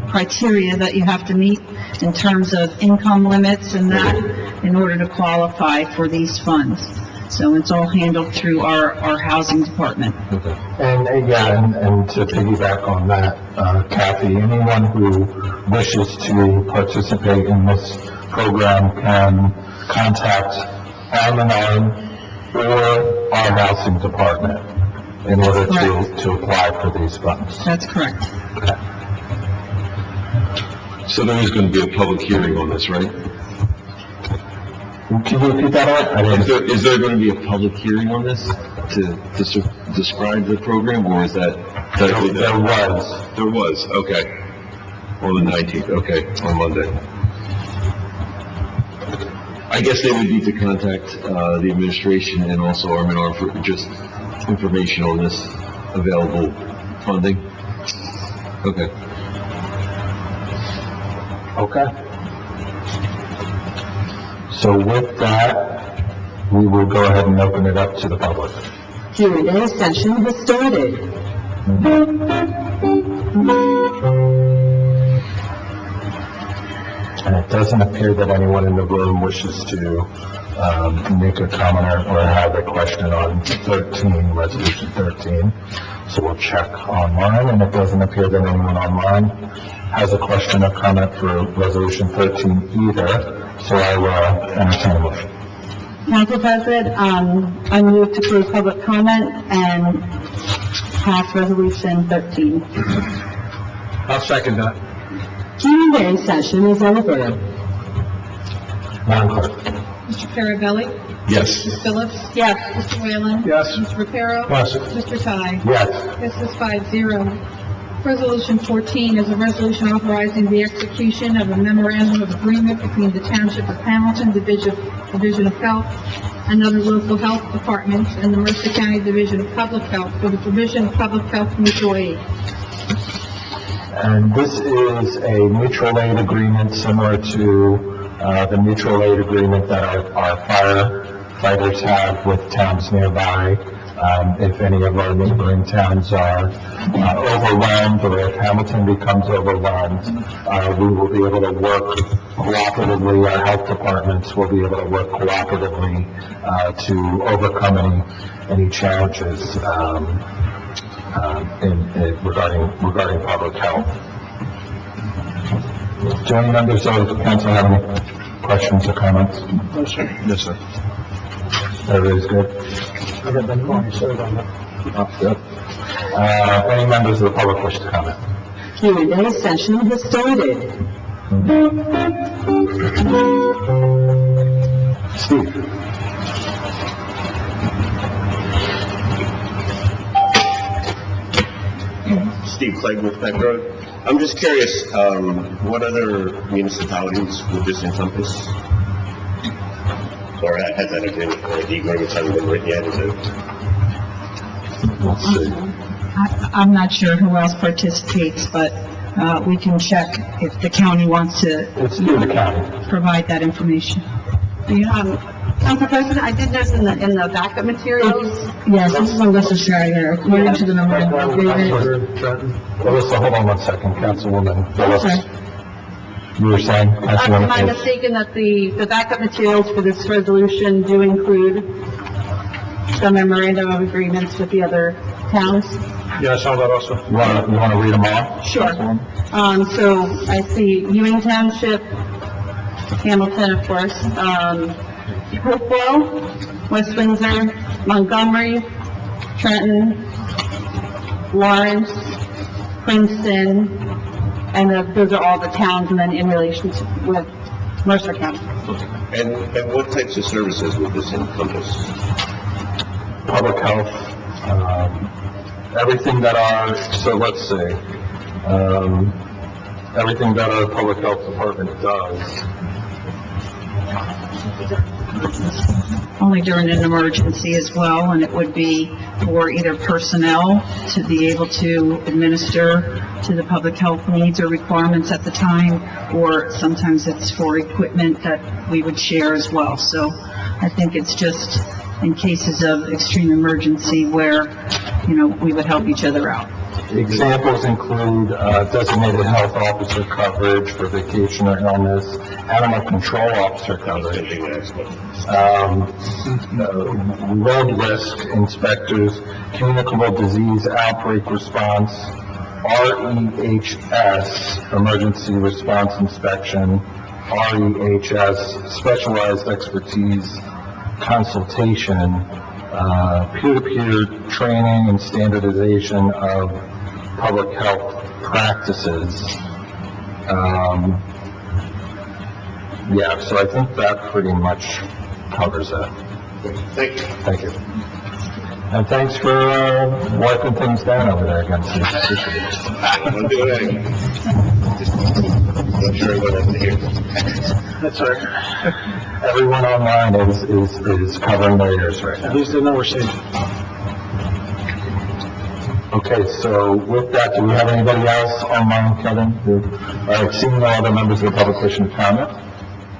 criteria that you have to meet in terms of income limits and that in order to qualify for these funds. So it's all handled through our housing department. And to piggyback on that, Kathy, anyone who wishes to participate in this program can contact Al-Anon or our housing department in order to apply for these funds. That's correct. So there is going to be a public hearing on this, right? Can you repeat that? Is there going to be a public hearing on this to describe the program, or is that? There was. There was, okay. On the 19th, okay, on Monday. I guess they would need to contact, the administration and also Arm & for just information on this available funding. Okay. Okay. So with that, we will go ahead and open it up to the public. Q&A session has started. And it doesn't appear that anyone in the room wishes to make a comment or have a question on 13, Resolution 13. So we'll check online, and it doesn't appear that anyone online has a question or comment for Resolution 13 either. So I will entertain a motion. Council President, I move to close public comment and pass Resolution 13. I'll second that. Q&A session is over. Madam Clerk. Mr. Carabelli? Yes. Ms. Phillips? Yes. Mr. Whalen? Yes. Mr. Reparo? Yes. Mr. Ty? Yes. This is 5-0. Resolution 14 is a resolution authorizing the execution of a memorandum of agreement between the Township of Hamilton Division of Health and other local health departments and the Mercer County Division of Public Health for the provision of public health mutual aid. And this is a mutual aid agreement similar to the mutual aid agreement that our firefighters have with towns nearby. If any of our neighboring towns are overwhelmed, or if Hamilton becomes overwhelmed, we will be able to work cooperatively, our health departments will be able to work cooperatively to overcome any challenges regarding public health. Do any members of the council have any questions or comments? No, sir. Yes, sir. Everybody's good? I got that call, you said on that. Oh, good. Any members of the public wish to comment? Q&A session has started. Steve? Steve Clegg with Peck Road. I'm just curious, what other municipalities would this encompass? Or has that agreement, or the agreements haven't been written yet, is it? Let's see. I'm not sure who else participates, but we can check if the county wants to It's through the county. provide that information. Council President, I did notice in the backup materials, Yes, this is Alyssa Schreier, according to the memorandum of agreement. Alyssa, hold on one second, Councilwoman Phillips. Sorry. You were saying, am I Councilwoman Phillips? mistaken that the backup materials for this resolution do include the memorandum of agreements with the other towns? Yeah, I saw that also. You wanna read them all? Sure. Councilwoman? So I see Ewing Township, Hamilton, of course, Hopewell, West Windsor, Montgomery, Trenton, Lawrence, Princeton, and those are all the towns, and then in relation to, with Mercer County. And what types of services would this encompass? Public health, everything that our, so let's see, everything that our public health department does. Only during an emergency as well, and it would be for either personnel to be able to administer to the public health needs or requirements at the time, or sometimes it's for equipment that we would share as well. So I think it's just in cases of extreme emergency where, we would help each other out. Examples include designated health officer coverage for vacation or illness, animal control officer coverage, road risk inspectors, communicable disease outbreak response, REHS, emergency response inspection, REHS, specialized expertise consultation, peer-to-peer training and standardization of public health practices. Yeah, so I think that pretty much covers it. Thank you. Thank you. And thanks for wiping things down over there again, Steve. Appreciate it. I'm doing it anyway. Just not sure what I'm here. That's all right. Everyone online is covering their ears right now. At least they know we're safe. Okay, so with that, do we have anybody else online, Kevin? All right, seeing no other members of the public wishing to comment?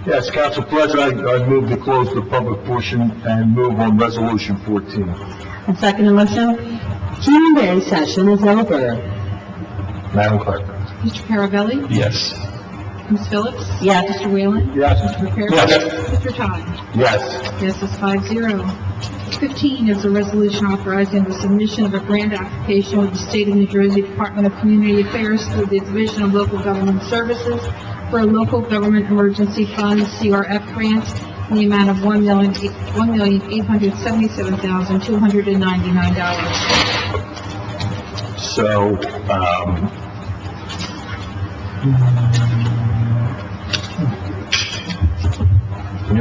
Yes, Council President, I move to close the public portion and move on Resolution 14. And second the motion? Q&A session is over. Madam Clerk? Mr. Carabelli? Yes. Ms. Phillips? Yes. Mr. Whalen? Yes. Mr. Reparo? Yes. Mr. Todd? Yes. Yes, it's 5-0. 15 is a resolution authorizing the submission of a grant application with the State of New Jersey Department of Community Affairs through the Division of Local Government Services for a Local Government Emergency Fund, CRF grant, in the amount of $1,877,299. So,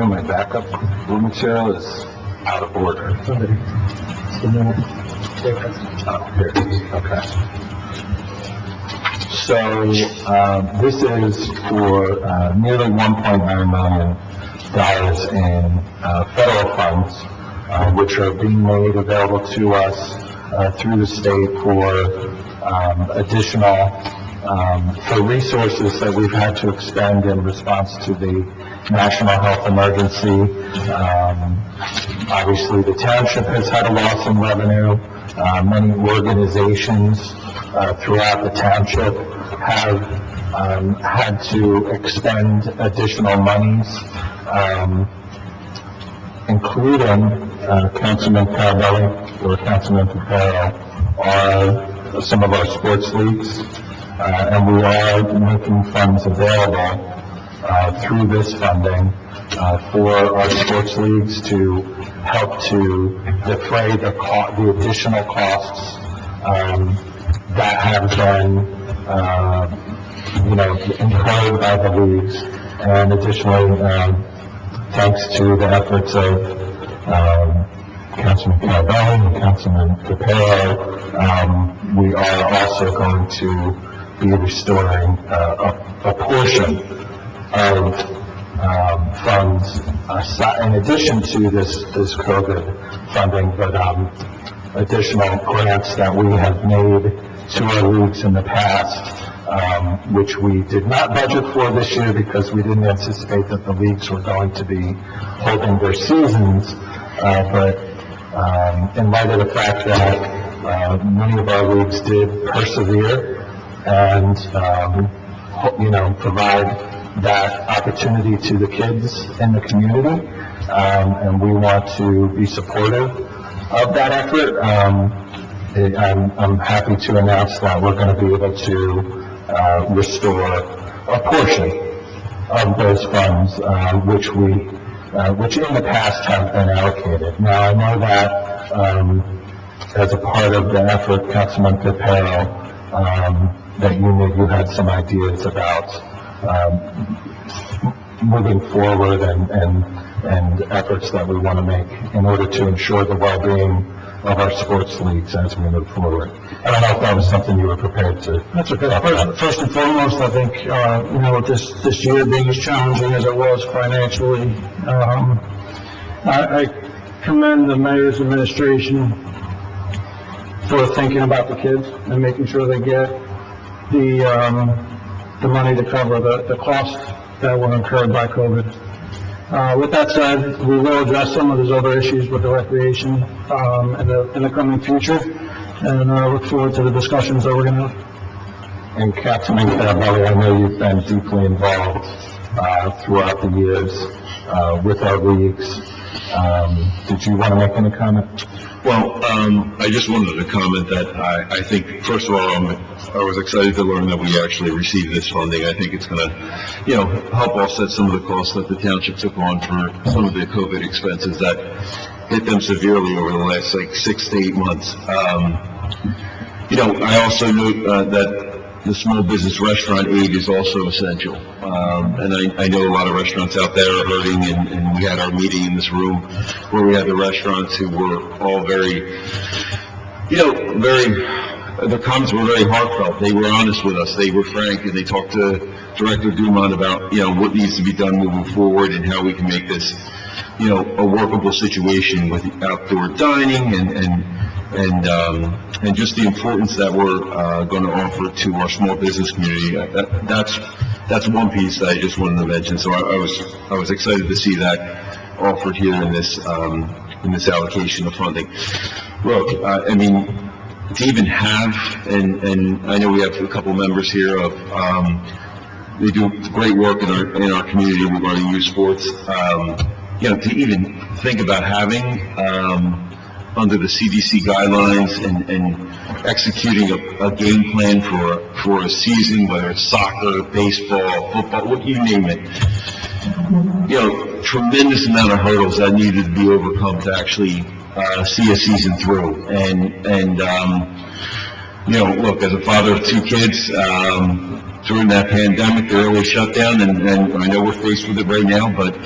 my backup material is out of order. Oh, here it is, okay. So, this is for nearly $1.9 million in federal funds, which are being made available to us through the state for additional, for resources that we've had to expend in response to the national health emergency. Obviously, the township has had a loss in revenue. Many organizations throughout the township have had to expend additional monies, including Councilman Carabelli or Councilman Papero, are some of our sports leagues, and we are making funds available through this funding for our sports leagues to help to defray the additional costs that have been, incurred by the leagues, and additionally, thanks to the efforts of Councilman Carabelli and Councilman Caparo, we are also going to be restoring a portion of funds in addition to this COVID funding, but additional grants that we have made to our leagues in the past, which we did not budget for this year because we didn't anticipate that the leagues were going to be holding their seasons. But in light of the fact that many of our leagues did persevere and, provide that opportunity to the kids in the community, and we want to be supportive of that effort. I'm happy to announce that we're going to be able to restore a portion of those funds, which in the past have been allocated. Now, I know that as a part of the effort, Councilman Caparo, that you had some ideas about moving forward and efforts that we want to make in order to ensure the well-being of our sports leagues as we move forward. I don't know if that was something you were prepared to. That's okay. First and foremost, I think, with this year being as challenging as it was financially, I commend the mayor's administration for thinking about the kids and making sure they get the money to cover the costs that were incurred by COVID. With that said, we will address some of those other issues with the recreation in the coming future, and I look forward to the discussions that we're going to have. And Councilman Carabelli, I know you've been deeply involved throughout the years with our leagues. Did you want to make any comment? Well, I just wanted to comment that I think, first of all, I was excited to learn that we actually received this funding. I think it's going to, help offset some of the costs that the township took on for some of the COVID expenses that hit them severely over the last, 6 to 8 months. I also note that the small business restaurant aid is also essential. And I know a lot of restaurants out there are hurting, and we had our meeting in this room where we had the restaurants who were all their comments were very heartfelt. They were honest with us. They were frank, and they talked to Director Dumont about, what needs to be done moving forward and how we can make this, a workable situation with outdoor dining and just the importance that we're going to offer to our small business community. That's one piece that I just wanted to mention. So I was excited to see that offered here in this allocation of funding. Look, to even have, and I know we have a couple members here of, they do great work in our community regarding youth sports. To even think about having, under the CDC guidelines and executing a game plan for a season, whether it's soccer, baseball, football, what you name it. Tremendous amount of hurdles that needed to be overcome to actually see a season through. And look, as a father of 2 kids, during that pandemic, the early shutdown, and I know we're faced with it right now, but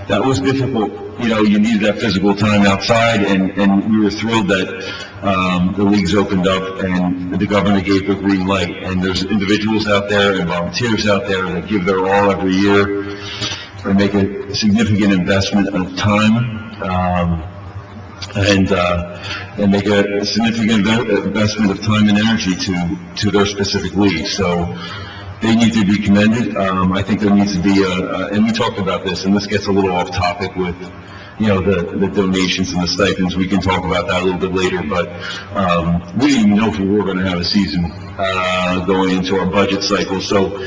that was difficult. You needed that physical time outside, and we were thrilled that the leagues opened up and the governor gave the green light. And there's individuals out there and volunteers out there that give their all every year and make a significant investment of time, and make a significant investment of time and energy to their specific league. So they need to be commended. I think there needs to be and we talked about this, and this gets a little off topic with, the donations and the stipends. We can talk about that a little bit later, but we didn't even know if we were going to have a season going into our budget cycle. So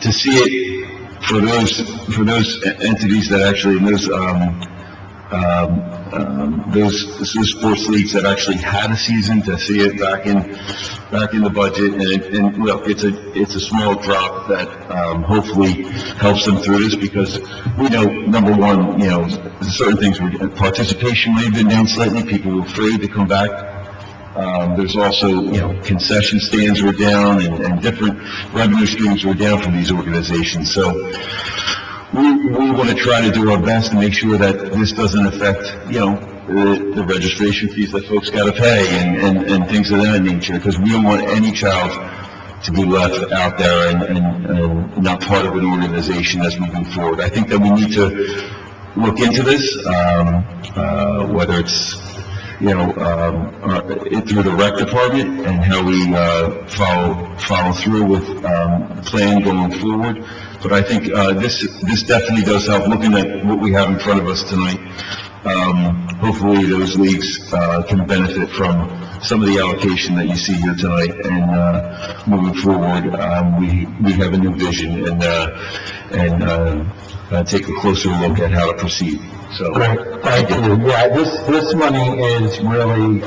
to see it for those entities that actually, those sports leagues that actually had a season, to see it back in the budget, and look, it's a small drop that hopefully helps them through this, because we know, number one, certain things participation may have been down slightly. People were afraid to come back. There's also, concession stands were down, and different revenue streams were down from these organizations. So we want to try to do our best to make sure that this doesn't affect, the registration fees that folks got to pay and things of that nature, because we don't want any child to be left out there and not part of an organization as we move forward. I think that we need to look into this, whether it's, through the rec department and how we follow through with plan going forward. But I think this definitely does help. Looking at what we have in front of us tonight, hopefully those leagues can benefit from some of the allocation that you see here tonight, and moving forward, we have a new vision and take a closer look at how to proceed. So, Great, thank you. Yeah, this money is really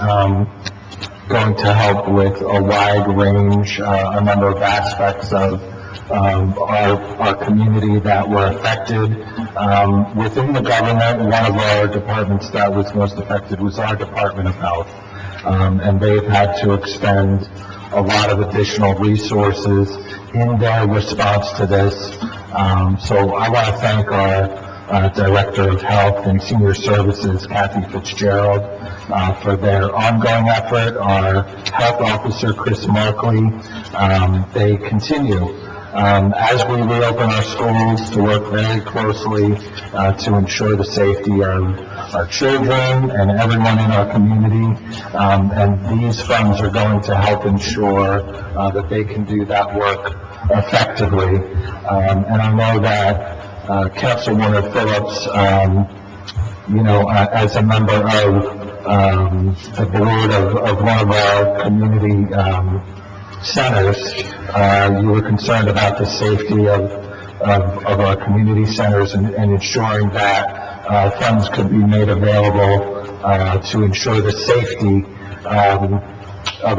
going to help with a wide range, a number of aspects of our community that were affected. Within the government, one of our departments that was most affected was our Department of Health. And they've had to expend a lot of additional resources in their response to this. So I want to thank our Director of Health and Senior Services, Kathy Fitzgerald, for their ongoing effort. Our Health Officer, Chris Markley, they continue, as we reopen our schools, to work very closely to ensure the safety of our children and everyone in our community. And these funds are going to help ensure that they can do that work effectively. And I know that Councilwoman Phillips, as a member of the board of one of our community centers, you were concerned about the safety of our community centers and ensuring that funds could be made available to ensure the safety of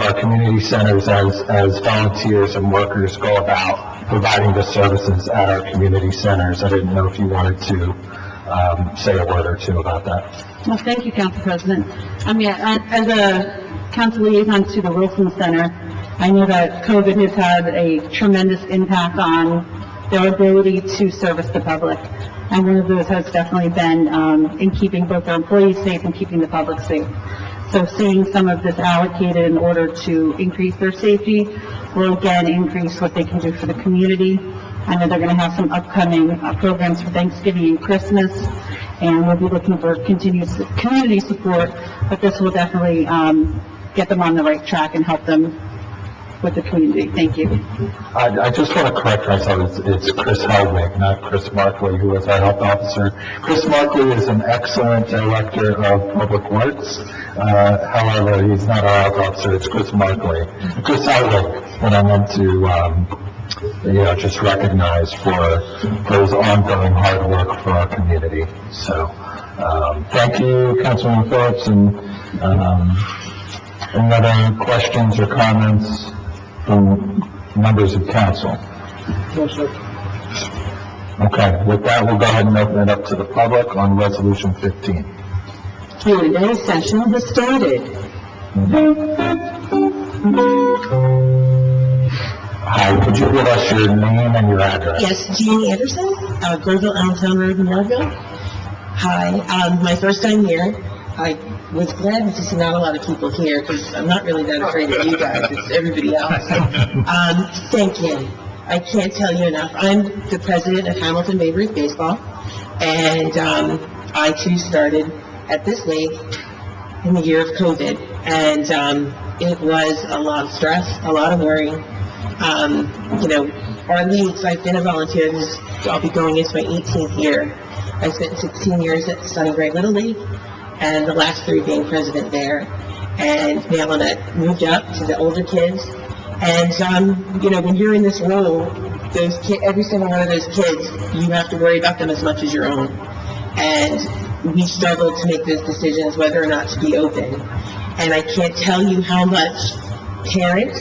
our community centers as volunteers and workers go about providing the services at our community centers. I didn't know if you wanted to say a word or two about that. Well, thank you, Council President. As a council liaison to the Wilson Center, I know that COVID has had a tremendous impact on their ability to service the public. And one of those has definitely been in keeping both their employees safe and keeping the public safe. So seeing some of this allocated in order to increase their safety will again increase what they can do for the community. I know they're going to have some upcoming programs for Thanksgiving and Christmas, and we'll be looking for continued community support, but this will definitely get them on the right track and help them with the community. Thank you. I just want to correct myself. It's Chris Hellwig, not Chris Markley, who is our health officer. Chris Markley is an excellent director of public works. However, he's not our health officer. It's Chris Markley. Chris Hellwig, and I want to just recognize for his ongoing hard work for our community. So, thank you, Councilman Phillips, and any other questions or comments from members of council? No, sir. Okay, with that, we'll go ahead and open it up to the public on Resolution 15. Q&A session has started. Hi, could you give us your name and your address? Yes, Jeannie Anderson, Groville, Allentown Road, Morville. Hi, my first time here. I was glad to see not a lot of people here because I'm not really that afraid of you guys, it's everybody else. Thank you. I can't tell you enough. I'm the president of Hamilton Bay Ruth Baseball, and I too started at this league in the year of COVID, and it was a lot of stress, a lot of worry. Our leagues, I've been a volunteer, I'll be going into my 18th year. I spent 16 years at Sunnybrook Little League, and the last 3 being president there. And Madeline moved up to the older kids. And, when you're in this role, those kids, every single one of those kids, you have to worry about them as much as your own. And we struggled to make those decisions whether or not to be open. And I can't tell you how much parents,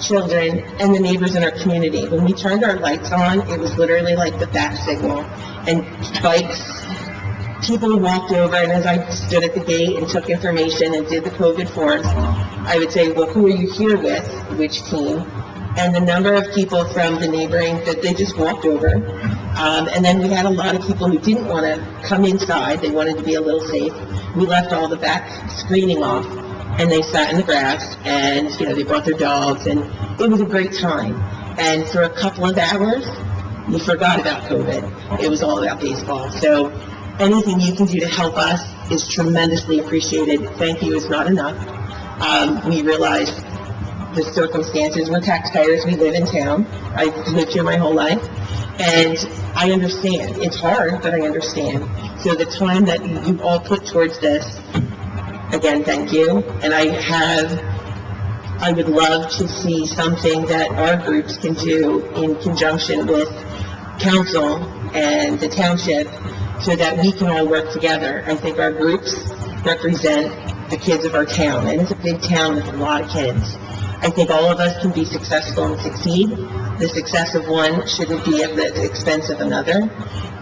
children, and the neighbors in our community, when we turned our lights on, it was literally like the bat signal. And bikes, people walked over, and as I stood at the gate and took information and did the COVID forms, I would say, well, who are you here with? Which team? and the number of people from the neighboring that they just walked over. And then we had a lot of people who didn't want to come inside. They wanted to be a little safe. We left all the back screening off, and they sat in the grass, and, you know, they brought their dogs, and it was a great time. And for a couple of hours, we forgot about COVID. It was all about baseball. So anything you can do to help us is tremendously appreciated. Thank you is not enough. We realize the circumstances. We're taxpayers. We live in town. I've lived here my whole life. And I understand. It's hard, but I understand. So the time that you all put towards this, again, thank you. And I would love to see something that our groups can do in conjunction with council and the township so that we can all work together. I think our groups represent the kids of our town, and it's a big town with a lot of kids. I think all of us can be successful and succeed. The success of one shouldn't be at the expense of another.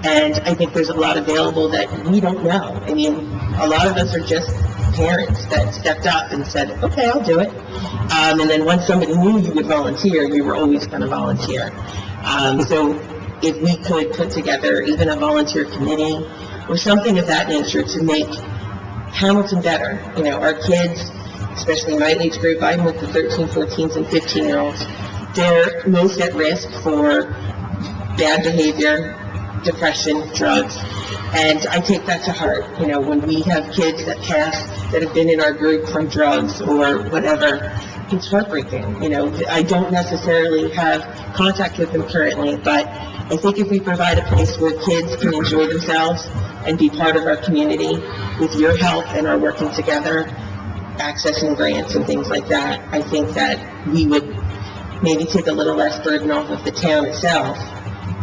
And I think there's a lot available that we don't know. I mean, a lot of us are just parents that stepped up and said, okay, I'll do it. And then once somebody knew you would volunteer, you were always going to volunteer. So if we could put together even a volunteer committee or something of that nature to make Hamilton better. You know, our kids, especially my age group, I'm with the 13, 14s, and 15-year-olds, they're most at risk for bad behavior, depression, drugs, and I take that to heart. You know, when we have kids that pass that have been in our group from drugs or whatever, it's heartbreaking. You know, I don't necessarily have contact with them currently, but I think if we provide a place where kids can enjoy themselves and be part of our community with your help and our working together, accessing grants and things like that, I think that we would maybe take a little less burden off of the town itself,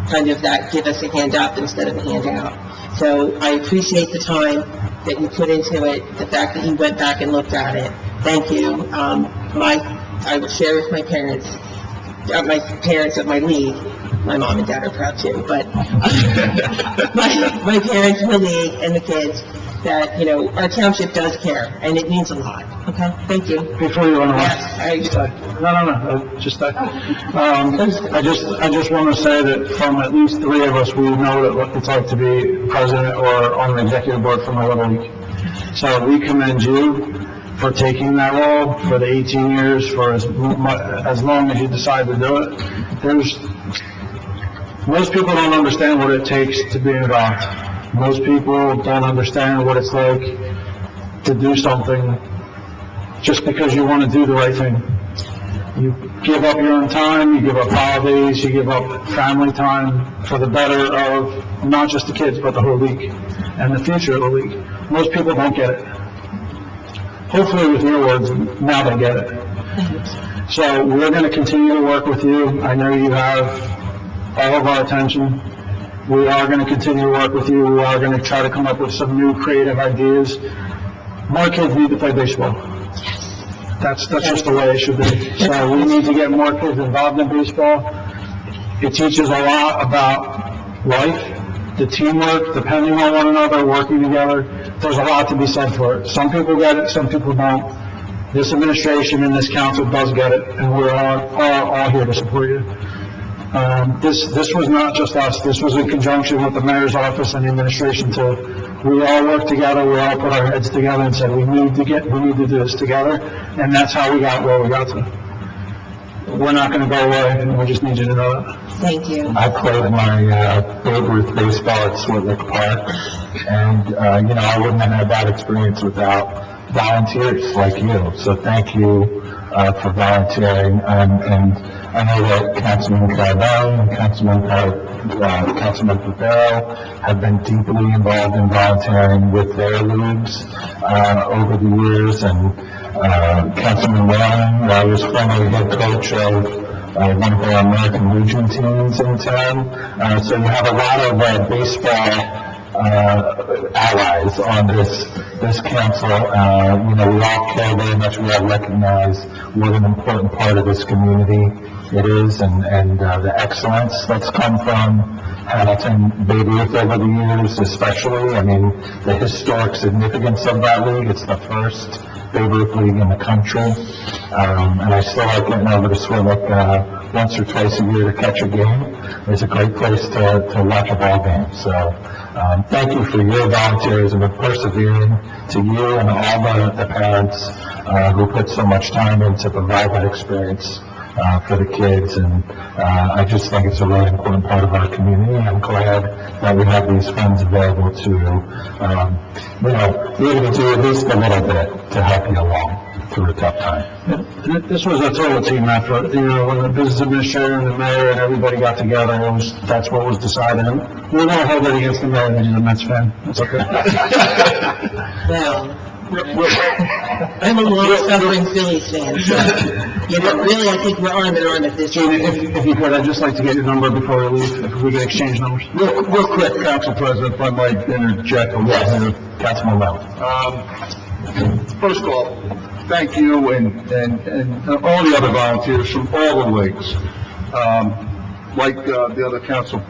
kind of that give us a hand up instead of a handout. So I appreciate the time that you put into it, the fact that you went back and looked at it. Thank you. I would share with my parents of my league. My mom and dad are proud too, but my parents in the league and the kids, that, you know, our township does care, and it means a lot. Okay, thank you. Before you run away. Yes, I just want to say that from at least three of us, we know what it's like to be president or on the executive board from a Little League. So we commend you for taking that role for the 18 years, for as long as you decide to do it. Most people don't understand what it takes to be involved. Most people don't understand what it's like to do something just because you want to do the right thing. You give up your own time, you give up holidays, you give up family time for the better of not just the kids, but the whole league and the future of the league. Most people don't get it. Hopefully, with your words, now they get it. So we're going to continue to work with you. I know you have all of our attention. We are going to continue to work with you. We are going to try to come up with some new creative ideas. More kids need to play baseball. That's just the way it should be. So we need to get more kids involved in baseball. It teaches a lot about life, the teamwork, depending on one another, working together. There's a lot to be said for it. Some people get it, some people don't. This administration and this council does get it, and we're all here to support you. This was not just us. This was in conjunction with the mayor's office and the administration too. We all worked together. We all put our heads together and said, we need to do this together. And that's how we got where we got to. We're not going to go away, and we just need you to know that. Thank you. I played my Babe Ruth baseball at Swartlick Park, and, I wouldn't have had that experience without volunteers like you. So thank you for volunteering, and I know that Councilman Carbone and Councilman Papero have been deeply involved in volunteering with their leagues over the years, and Councilman Whalen was formerly head coach of one of our American Legion teams in town. So you have a lot of baseball allies on this council. We all care very much. We all recognize what an important part of this community it is, and the excellence that's come from Hamilton Babe Ruth over the years, especially. I mean, the historic significance of that league. It's the first Babe Ruth league in the country. And I still like getting over to Swartlick once or twice a year to catch a game, is a great place to watch a ball game. So, thank you for your volunteerism and persevering, to you and all the parents, who put so much time in to provide that experience, for the kids, and, I just think it's a really important part of our community. I'm glad that we have these funds available to, be able to do at least a little bit to help you along through a tough time. This was a total team effort, when the business administrator and the mayor and everybody got together, that's what was decided. And we're not holding it against the mayor, that he's a Mets fan, it's okay. Well, I'm a long-suffering Phillies fan, so, really, I think we're arm in arm at this Gene, point. if you could, I'd just like to get your number before we leave, if we could exchange numbers. Real quick, Council President, if I might interject a little here. Councilman Mellon. First off, thank you and all the other volunteers from all the leagues. Like the other council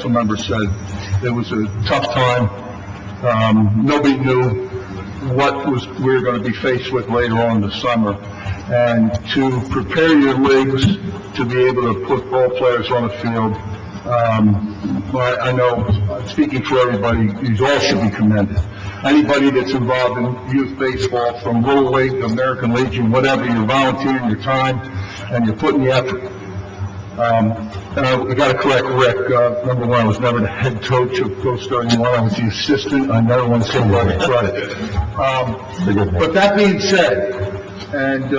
member said, it was a tough time. Nobody knew what we were going to be faced with later on in the summer. And to prepare your leagues to be able to put ball players on the field, I know, speaking for everybody, you all should be commended. Anybody that's involved in youth baseball, from Little League to American Legion, whatever, you're volunteering your time and you're putting the effort. And I got to correct Rick. Number one, I was never the head coach of Post 31. I was the assistant. I never want to say that credit. But that being said, and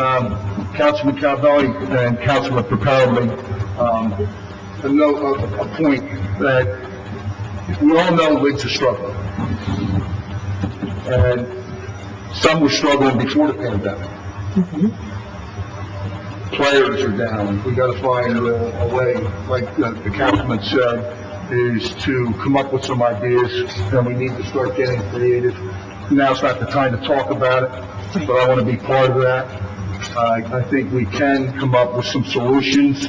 Councilman Calvelli and Councilman Paparelli, a point that we all know leagues are struggling. And some were struggling before the pandemic. Players are down. We got to find a way, like the councilman said, is to come up with some ideas, and we need to start getting creative. Now's not the time to talk about it, but I want to be part of that. I think we can come up with some solutions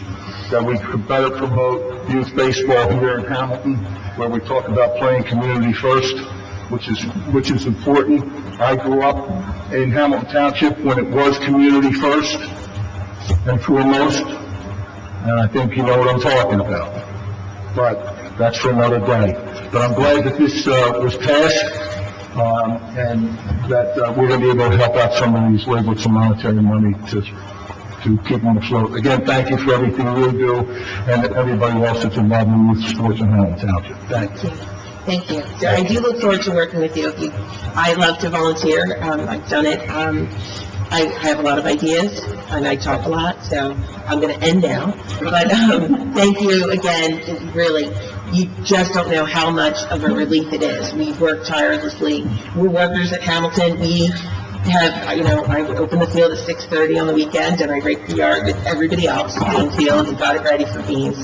that we could better promote youth baseball here in Hamilton, where we talk about playing community first, which is important. I grew up in Hamilton Township when it was community first and foremost, and I think you know what I'm talking about. But that's for another day. But I'm glad that this was passed, and that we're going to be able to help out some of these leagues with some monetary money to keep them afloat. Again, thank you for everything you do, and everybody else that's involved in youth sports in Hamilton Township. Thanks. Thank you. So I do look forward to working with you. I love to volunteer. I've done it. I have a lot of ideas, and I talk a lot, so I'm going to end now. But thank you again. Really, you just don't know how much of a relief it is. We work tirelessly. We're workers at Hamilton. We have, I open the field at 6:30 on the weekend, and I rake the yard with everybody else in the field and got it ready for beans.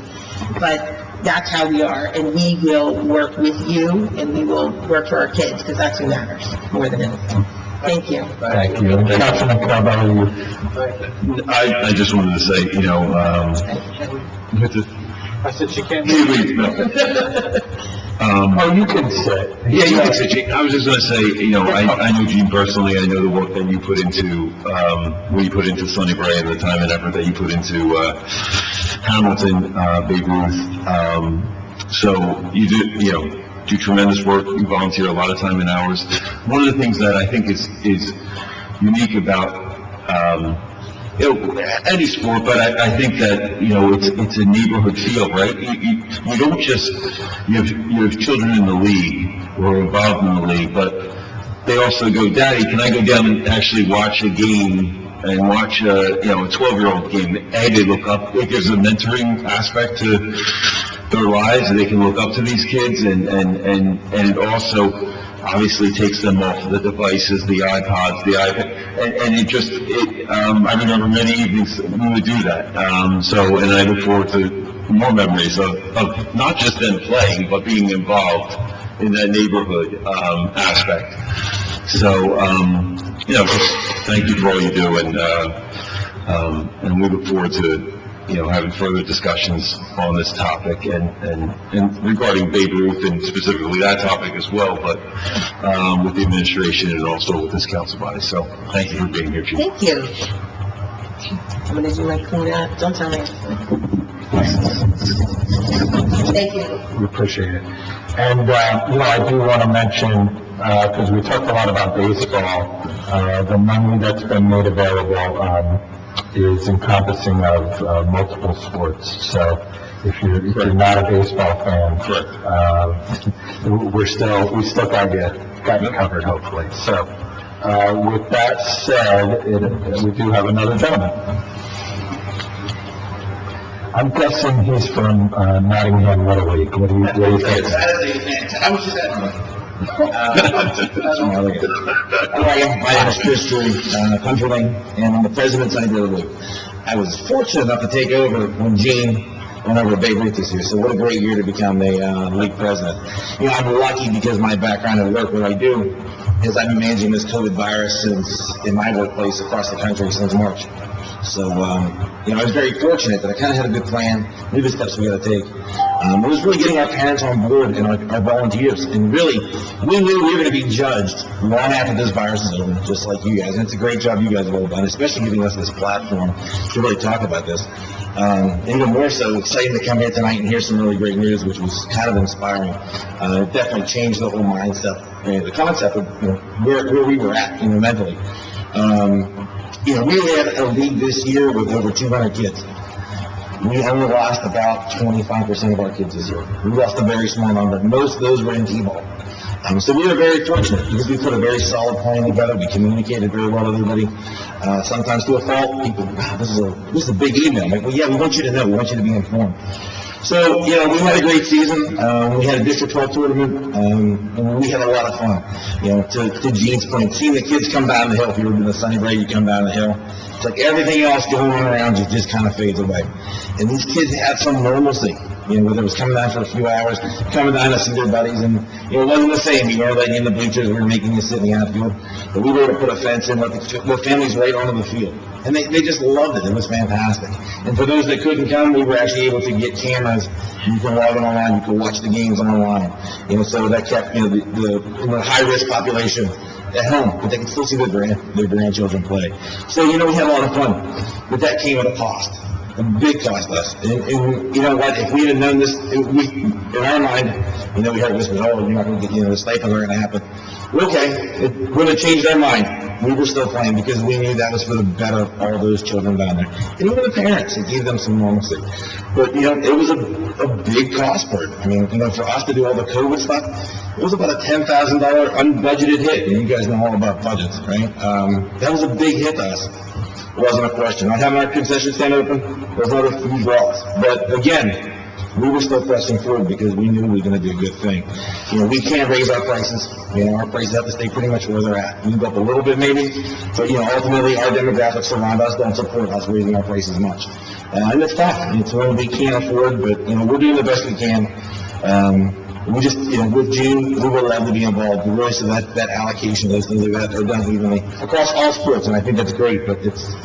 But that's how we are, and we will work with you, and we will work for our kids, because that's what matters more than anything. Thank you. Thank you. Councilman Calvelli. I just wanted to say, I said she can't oh, you can sit. Yeah, you can say, Gene. I was just going to say, I know Gene personally. I know the work that you put into, Sonny Bray and the time and effort that you put into Hamilton, Babe Ruth. So you do tremendous work. You volunteer a lot of time and hours. One of the things that I think is unique about any sport, but I think that, it's a neighborhood feel, right? You don't just, you have children in the league or involved in the league, but they also go, Daddy, can I go down and actually watch a game and watch a 12-year-old game? And they look up, it gives a mentoring aspect to their lives, and they can look up to these kids, and it also obviously takes them off the devices, the iPods, the iPad, and I remember many evenings we would do that. And I look forward to more memories of not just them playing, but being involved in that neighborhood aspect. So, just thank you for all you do, and we look forward to having further discussions on this topic and regarding Babe Ruth and specifically that topic as well, but with the administration and also with this council body. So thank you for being here, Chief. Thank you. I'm gonna do my clean up, don't tell me. Thank you. We appreciate it. And, I do want to mention, because we talked a lot about baseball, the money that's been made available, is encompassing of, multiple sports. So if you're not a baseball fan, we still got you covered, hopefully. So, with that said, we do have another gentleman. I'm guessing he's from, Nottingham Little League. What do you think? I was just my name is Chris Drury, Country Lane, and I'm the president of Sunny Little League. I was fortunate enough to take over when Gene went over to Babe Ruth this year, so what a great year to become the league president. I'm lucky because my background at work, what I do is I've been managing this COVID virus in my workplace across the country since March. So, I was very fortunate that I kind of had a good plan, knew the steps we got to take. It was really getting our parents on board and our volunteers. And really, we knew we were going to be judged long after this virus is over, just like you guys. And it's a great job you guys have all done, especially giving us this platform to really talk about this. Even more so, exciting to come here tonight and hear some really great news, which was kind of inspiring. It definitely changed the whole mindset, the concept of where we were at, mentally. We had a league this year with over 200 kids. We only lost about 25% of our kids this year. We lost a very small number. Most of those were in T-ball. So we were very fortunate because we put a very solid plan together. We communicated very well with everybody. Sometimes to a fault, people, wow, this is a big email. Like, well, yeah, we want you to know. We want you to be informed. So, we had a great season. We had a District 12 tournament, and we had a lot of fun. To Gene's point, seeing the kids come down the hill, if you were in the Sunny Brae, you come down the hill. It's like everything else going on around you just kind of fades away. And these kids had some normalcy, whether it was coming down for a few hours, coming down to see their buddies, and, it wasn't the same. We weren't letting you in the bleachers, we were making you sit in the outfield. But we were able to put a fence in, let the families right onto the field. And they just loved it. It was fantastic. And for those that couldn't come, we were actually able to get cameras. You can log in online. You can watch the games online. So that kept the high-risk population at home, but they could still see their grandchildren play. So we had a lot of fun, but that came at a cost. A big cost to us. And you know what? If we had known this, in our mind, we heard whispers, oh, you're not going to get, the stipends are going to happen. Okay, it would have changed our mind. We were still playing because we knew that was for the better of all those children down there. And even the parents, it gave them some normalcy. But, it was a big cost burden. For us to do all the COVID stuff, it was about a $10,000 unbudgeted hit. And you guys know all about budgets, right? That was a big hit to us. It wasn't a question. Not having our concession stand open was not a huge loss. But again, we were still pressing forward because we knew we were going to do a good thing. We can't raise our prices. Our prices have to stay pretty much where they're at. We can go up a little bit maybe, but ultimately our demographics around us don't support us raising our prices much. And it's tough. It's one we can't afford, but we're doing the best we can. We just, with Gene, we would love to be involved. Really, so that allocation, those things like that are done evenly across all sports, and I think that's great, but there's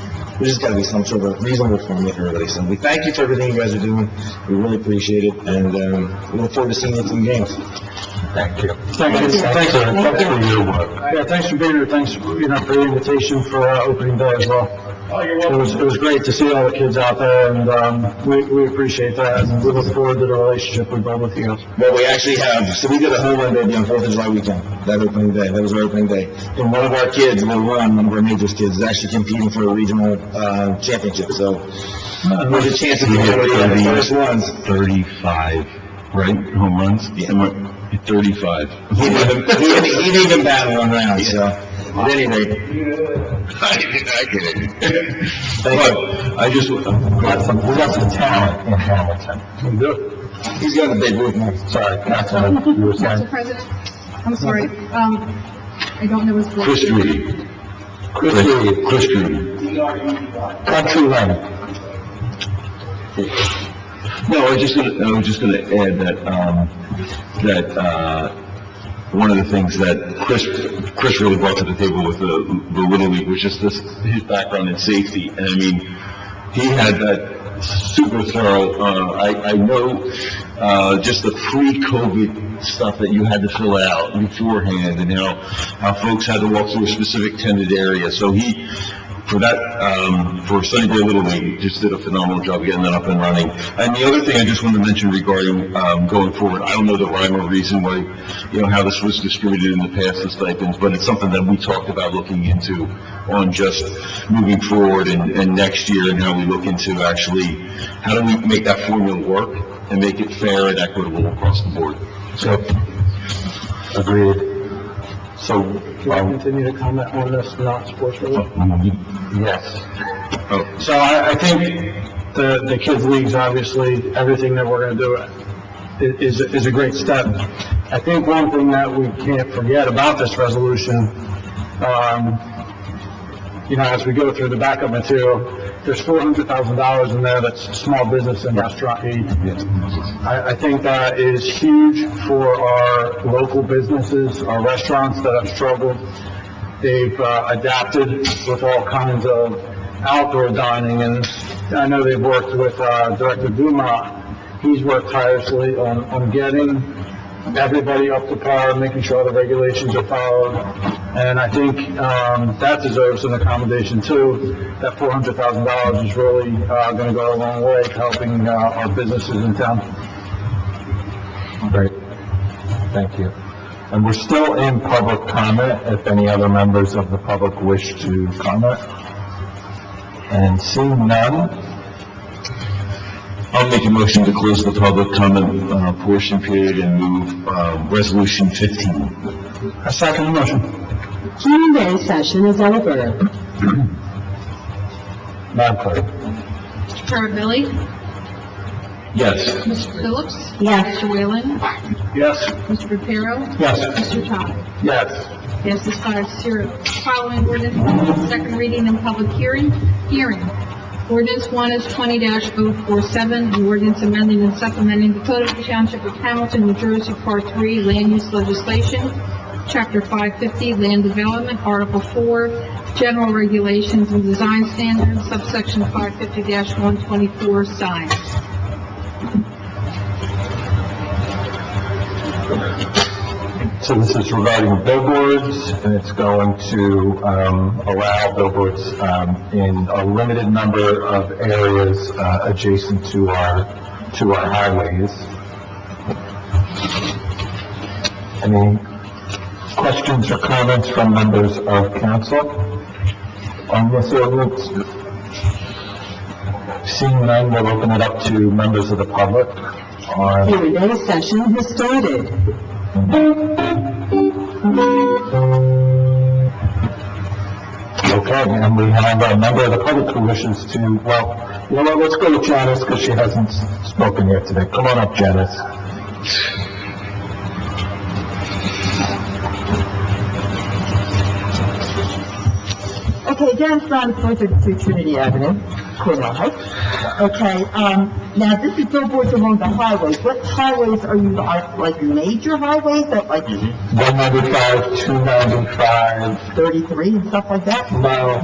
just got to be some sort of reasonable formula for everybody. So we thank you for everything you guys are doing. We really appreciate it, and we look forward to seeing you at some games. Thank you. Thanks for your work. Yeah, thanks for being here. Thanks, for the invitation for opening day as well. Oh, you're It was great to see all the kids out there, and we appreciate that, and we look forward to the relationship we build with you guys. Well, we actually have, so we did a home run derby on 4th of July weekend, that opening day. That was our opening day. And one of our kids, one of our majors kids, is actually competing for a regional championship. So there's a chance to be one of the first ones. 35, right, home runs? Yeah. 35. He didn't even battle one round, so at any rate. I get it. Thank I just, We got some talent in Hamilton. you. He's got a big roof now. Sorry, Councilman, you were saying? Mr. President, I'm sorry, I don't know his voice. Chris Drury. Chris Drury. Country Lane. No, I was just gonna add that one of the things that Chris really brought to the table with the Little League was just his background in safety. And he had that super thorough, I know, just the pre-COVID stuff that you had to fill out beforehand and how folks had to walk through a specific tended area. So he for Sunnybury Little League, just did a phenomenal job getting that up and running. And the other thing I just wanted to mention regarding, going forward, I don't know the rhyme or reason why, how this was distributed in the past, the stipends, but it's something that we talked about looking into on just moving forward and next year, and how we look into actually, how do we make that formula work and make it fair and equitable across the board? So, agreed. So, Can I continue to comment on this not sports related? yes. So I think the kids' leagues, obviously, everything that we're gonna do is a great step. I think one thing that we can't forget about this resolution, as we go through the backup material, there's $400,000 in there that's small business and restaurant aid. I think that is huge for our local businesses, our restaurants that have struggled. They've adapted with all kinds of outdoor dining, and I know they've worked with Director Dumont. He's worked tirelessly on getting everybody up to par, making sure the regulations are followed. And I think that deserves an accommodation too. That $400,000 is really going to go a long way helping our businesses in town. Great. Thank you. And we're still in public comment, if any other members of the public wish to comment. And seeing none, I'll make a motion to close the public comment portion period and move resolution 15. A second motion. Q&A session is over. Madam Clerk. Mr. Carabelli? Yes. Mr. Phillips? Yes. Mr. Whalen? Yes. Mr. Reparo? Yes. Mr. Todd? Yes. Passes 5-0. Following ordinance, second reading and public hearing. Ordinance 1 is 20-047, an ordinance amending and supplementing the Code of the Township of Hamilton, New Jersey, Part 3, Land Use Legislation, Chapter 550, Land Development, Article 4, General Regulations and Design Standards, subsection 550-124, signs. So this is regarding billboards, and it's going to allow billboards in a limited number of areas adjacent to our highways. Any questions or comments from members of council on this ordinance? Seeing none, we'll open it up to members of the public on... Q&A session has started. Okay, and we have a member of the public who wishes to, well, you know what, let's go with Janice, because she hasn't spoken yet today. Come on up, Janice. Okay, Janice Brown, 432 Trinity Avenue, Cornwall Heights. Okay, now this is billboards along the highways. What highways are you, like major highways that like 195, 295. 33 and stuff like that? No,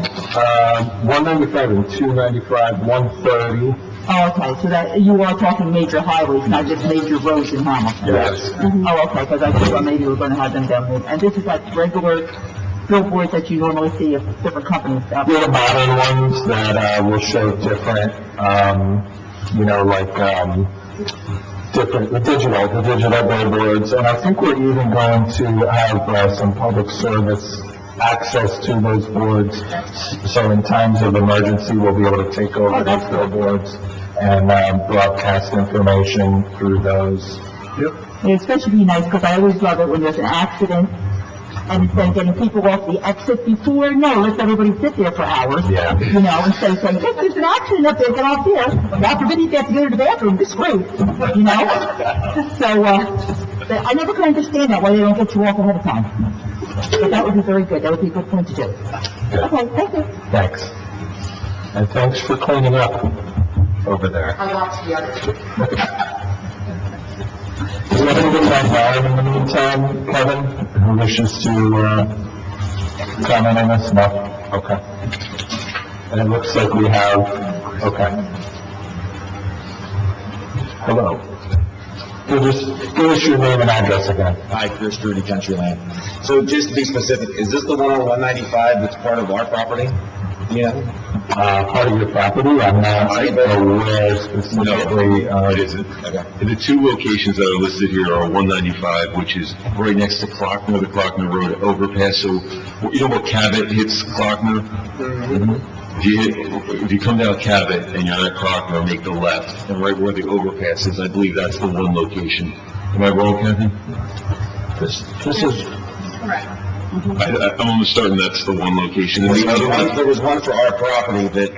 195 and 295, 130. Oh, okay, so that, you are talking major highways, not just major roads in Hamilton? Yes. Oh, okay, because I thought maybe we're gonna have them down there. And this is like regular billboards that you normally see of different companies out We're there? the modern ones that will show different, the digital billboards, and I think we're even going to have some public service access to those boards, so in times of emergency, we'll be able to take over those billboards and broadcast information through those. It'd especially be nice, because I always love it when there's an accident, and instead of getting people off the exit before, no, let everybody sit there for hours. Yeah. Instead of saying, yes, there's an accident up there, get off there. God forbid you have to go to the bathroom, this screwed, So, I never can understand that, why they don't get you off ahead of time. But that would be very good, that would be a good point to do. Okay, thank you. Thanks. And thanks for cleaning up over there. I watched the other. Is there anybody online in the meantime, Kevin, who wishes to comment on this? No? Okay. And it looks like we have, okay. Hello. Give us your name and address again. Hi, Chris Trudy, Countryland. So just to be specific, is this the one on 195 that's part of our property? part of your property. I'm not aware specifically No, it isn't. The two locations that are listed here are 195, which is right next to Clockner, the Clockner Road overpass. So, you know where Cabot hits Clockner? If you come down Cabot and you're at Clockner, make the left, and right where the overpass is, I believe that's the one location. Am I wrong, Kathy? This is, Correct. I'm almost certain that's the one location. And the other one, There was one for our property that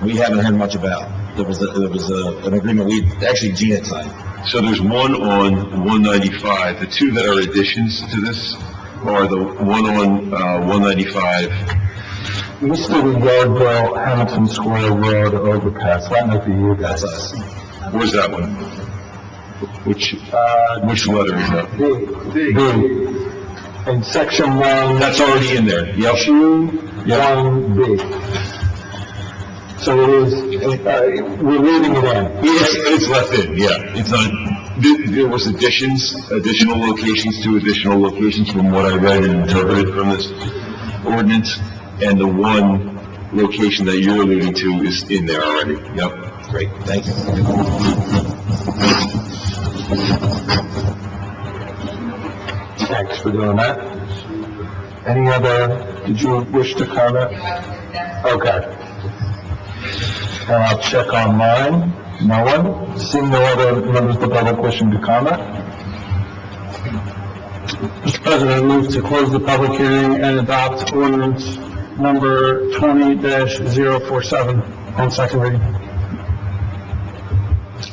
we haven't heard much about. There was an agreement actually Gene had signed. so there's one on 195. The two that are additions to this are the one on 195. east of the Yardville Hamilton Square Road overpass. That might be you guys. Where's that one? Which letter is that? B. In section 1. That's already in there. Yep. G1B. So it is, we're leaving it in. It's left in, yeah. It's not, there was additional locations to additional locations from what I read and interpreted from this ordinance. And the one location that you're alluding to is in there already. Yep. Great, thank you. Thanks for doing that. Any other, did you wish to comment? Okay. And I'll check online. No one? Seeing no other members of the public wishing to comment? Mr. President, I move to close the public hearing and adopt ordinance number 20-047 on second reading.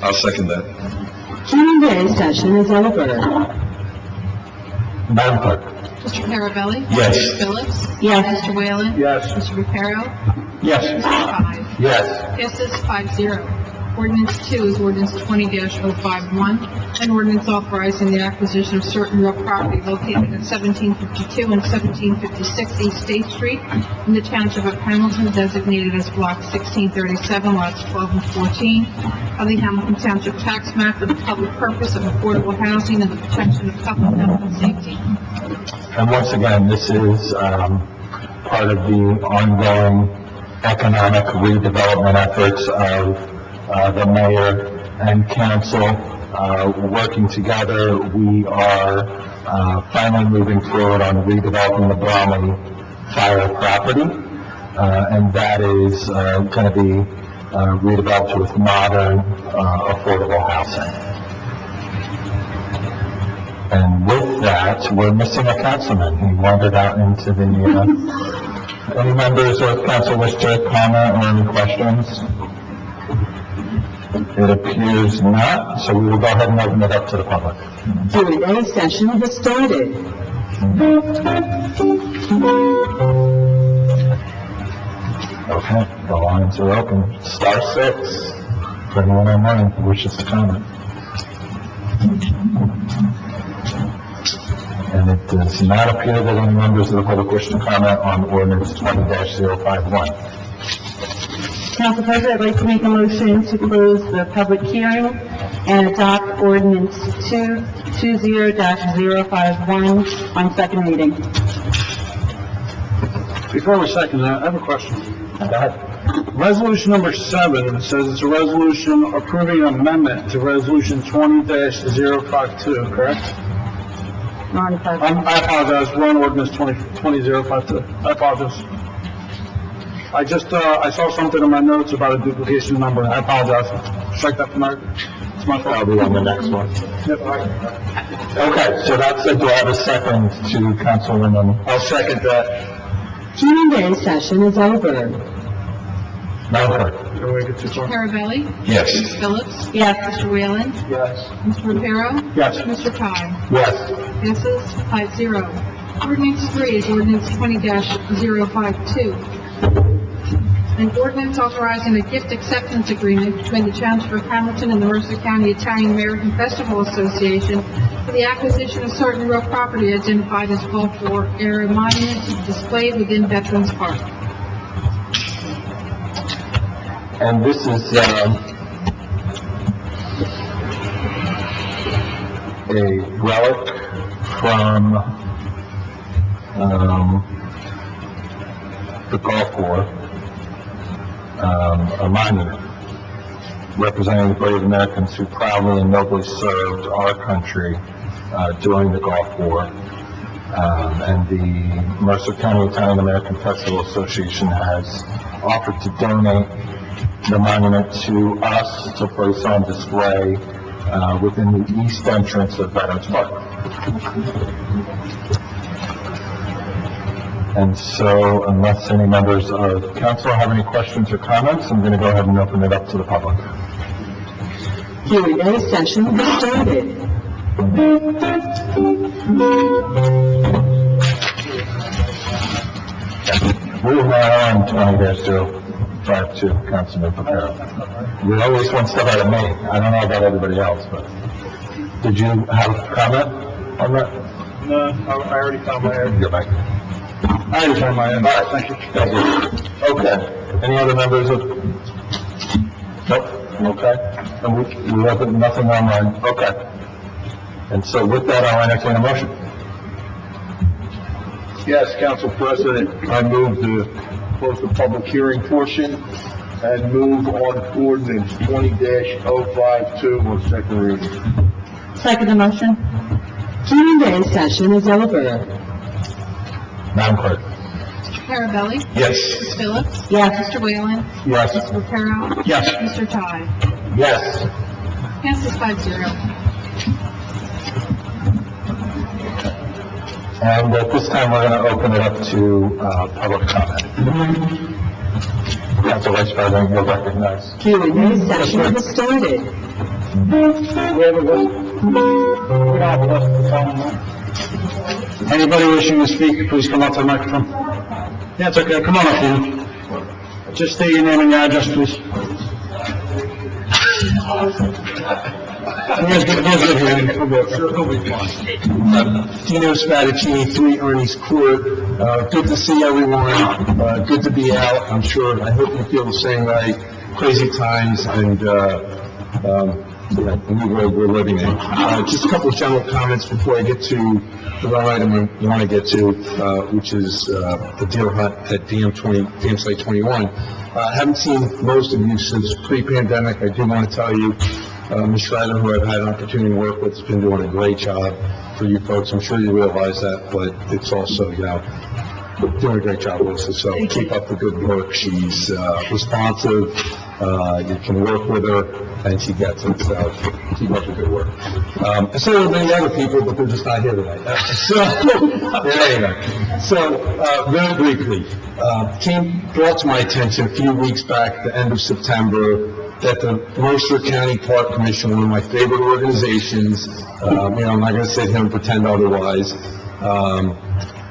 I'll second that. Q&A session is over. Madam Clerk? Mr. Carabelli? Yes. Mr. Phillips? Yes. Mr. Whalen? Yes. Mr. Reparo? Yes. Mr. Ty? Yes. Passes 5-0. Ordinance 2 is ordinance 20-051, an ordinance authorizing the acquisition of certain real property located at 1752 and 1756 East State Street in the township of Hamilton, designated as block 1637, lots 12 and 14 of the Hamilton Township Tax Map for the public purpose of affordable housing and the protection of public health and safety. And once again, this is part of the ongoing economic redevelopment efforts of the mayor and council working together. We are finally moving forward on redeveloping the Bromley Fire property, and that is going to be redeveloped with modern, affordable housing. And with that, we're missing a councilman. He wandered out into the, any members of council wish to comment or any questions? It appears not, so we will go ahead and open it up to the public. Q&A session has started. Okay, the lines are open. Star 6 for anyone online who wishes to comment. And it does not appear that any members of the public wish to comment on ordinance 20-051. Council President, I'd like to make a motion to close the public hearing and adopt ordinance 20-051 on second reading. Before we second that, I have a question. Go ahead. Resolution number 7 says it's a resolution approving an amendment to resolution 20-052, correct? I apologize, we're on ordinance 20-052. I apologize. I saw something in my notes about a duplication number. I apologize. Strike that from my, it's my fault. I'll be on the next one. Yep. Okay, so that's it. Do I have a second to Councilwoman? I'll second that. Q&A session is over. Madam Clerk? Can we get to Mr. Carabelli? Yes. Mr. Phillips? Yes. Mr. Whalen? Yes. Mr. Reparo? Yes. Mr. Ty? Yes. Passes 5-0. Ordinance 3 is ordinance 20-052. An ordinance authorizing a gift acceptance agreement between the Township of Hamilton and the Mercer County Italian American Festival Association for the acquisition of certain real property identified as Gulf War era monuments displayed within Veterans Park. And this is, a relic from, the Gulf War. a monument representing the brave Americans who proudly and nobly served our country during the Gulf War. And the Mercer County Italian American Festival Association has offered to donate the monument to us to place on display within the east entrance of Veterans Park. And so, unless any members of council have any questions or comments, I'm going to go ahead and open it up to the public. Q&A session has started. We are now on 20-052, Councilman Papero. You're always one step ahead of me. I don't know about everybody else, but did you have a comment on that? No, I already found my end. Go back. I already found my end. All right, thank you. Thank you. Okay. Any other members of? Nope. Okay. And we have nothing online. Okay. And so with that, I'll entertain a motion. Yes, Council President, I move to close the public hearing portion and move on ordinance 20-052 on second reading. Second the motion? Q&A session is over. Madam Clerk. Carabelli? Yes. Ms. Phillips? Yes. Mr. Whalen? Yes. Mr. Reparo? Yes. Mr. Ty? Yes. Passes 5-0. And at this time, we're going to open it up to public comment. Council Vice President, you're recognized. Q&A session has started. Anybody wishing to speak, please come up to the microphone. Yeah, it's okay, come on up, Ian. Just state your name and your address, please. Here's good hearing. It'll be fine. Dino Spadaccini, 3 Ernie's Court. Good to see everyone. Good to be out. I hope you feel the same way. Crazy times and, the new world we're living in. Just a couple of general comments before I get to the one item I want to get to, which is the deer hunt at DM Site 21. I haven't seen most of you since pre-pandemic. I do want to tell you, Ms. Schreiber, who I've had an opportunity to work with, has been doing a great job for you folks. I'm sure you realize that, but it's also, doing a great job with us. So keep up the good work. She's responsive. You can work with her, and she gets it. So keep up the good work. And so are many other people, but they're just not here tonight. Very briefly, brought to my attention a few weeks back, the end of September, that the Mercer County Park Commission, one of my favorite organizations, I'm not going to sit here and pretend otherwise,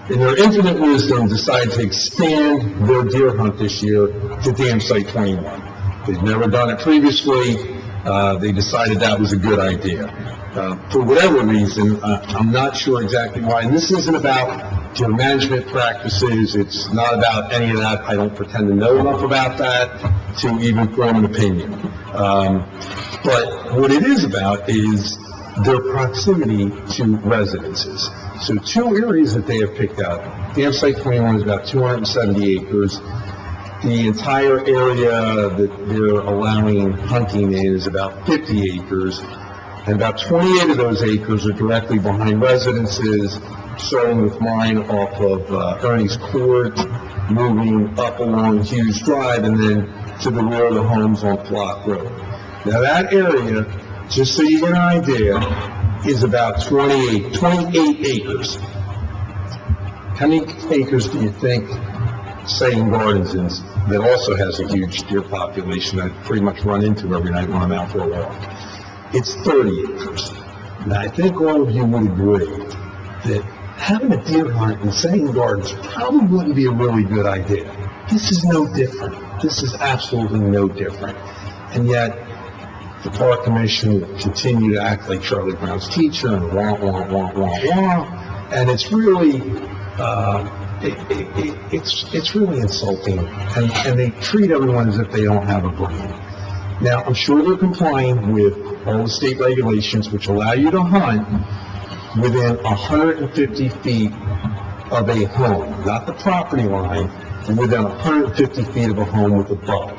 in their infinite wisdom, decided to expand their deer hunt this year to Dam Site 21. They've never done it previously. They decided that was a good idea. For whatever reason, I'm not sure exactly why. And this isn't about deer management practices. It's not about any of that. I don't pretend to know enough about that to even form an opinion. But what it is about is their proximity to residences. So 2 areas that they have picked out. Dam Site 21 is about 270 acres. The entire area that they're allowing hunting in is about 50 acres. And about 28 of those acres are directly behind residences, starting with mine off of Ernie's Court, moving up along Hughes Drive, and then to the rear of the homes on Flock Road. Now that area, just so you get an idea, is about 28 acres. How many acres do you think Saying Gardens is, that also has a huge deer population I pretty much run into every night when I'm out for a walk? It's 30 acres. Now, I think all of you would agree that having a deer hunt in Saying Gardens probably wouldn't be a really good idea. This is no different. This is absolutely no different. And yet, the Park Commission will continue to act like Charlie Brown's teacher and wah. And it's really, it's really insulting. And they treat everyone as if they don't have a brain. Now, I'm sure they're complying with all the state regulations which allow you to hunt within 150 feet of a home, not the property line, and within 150 feet of a home with a bug.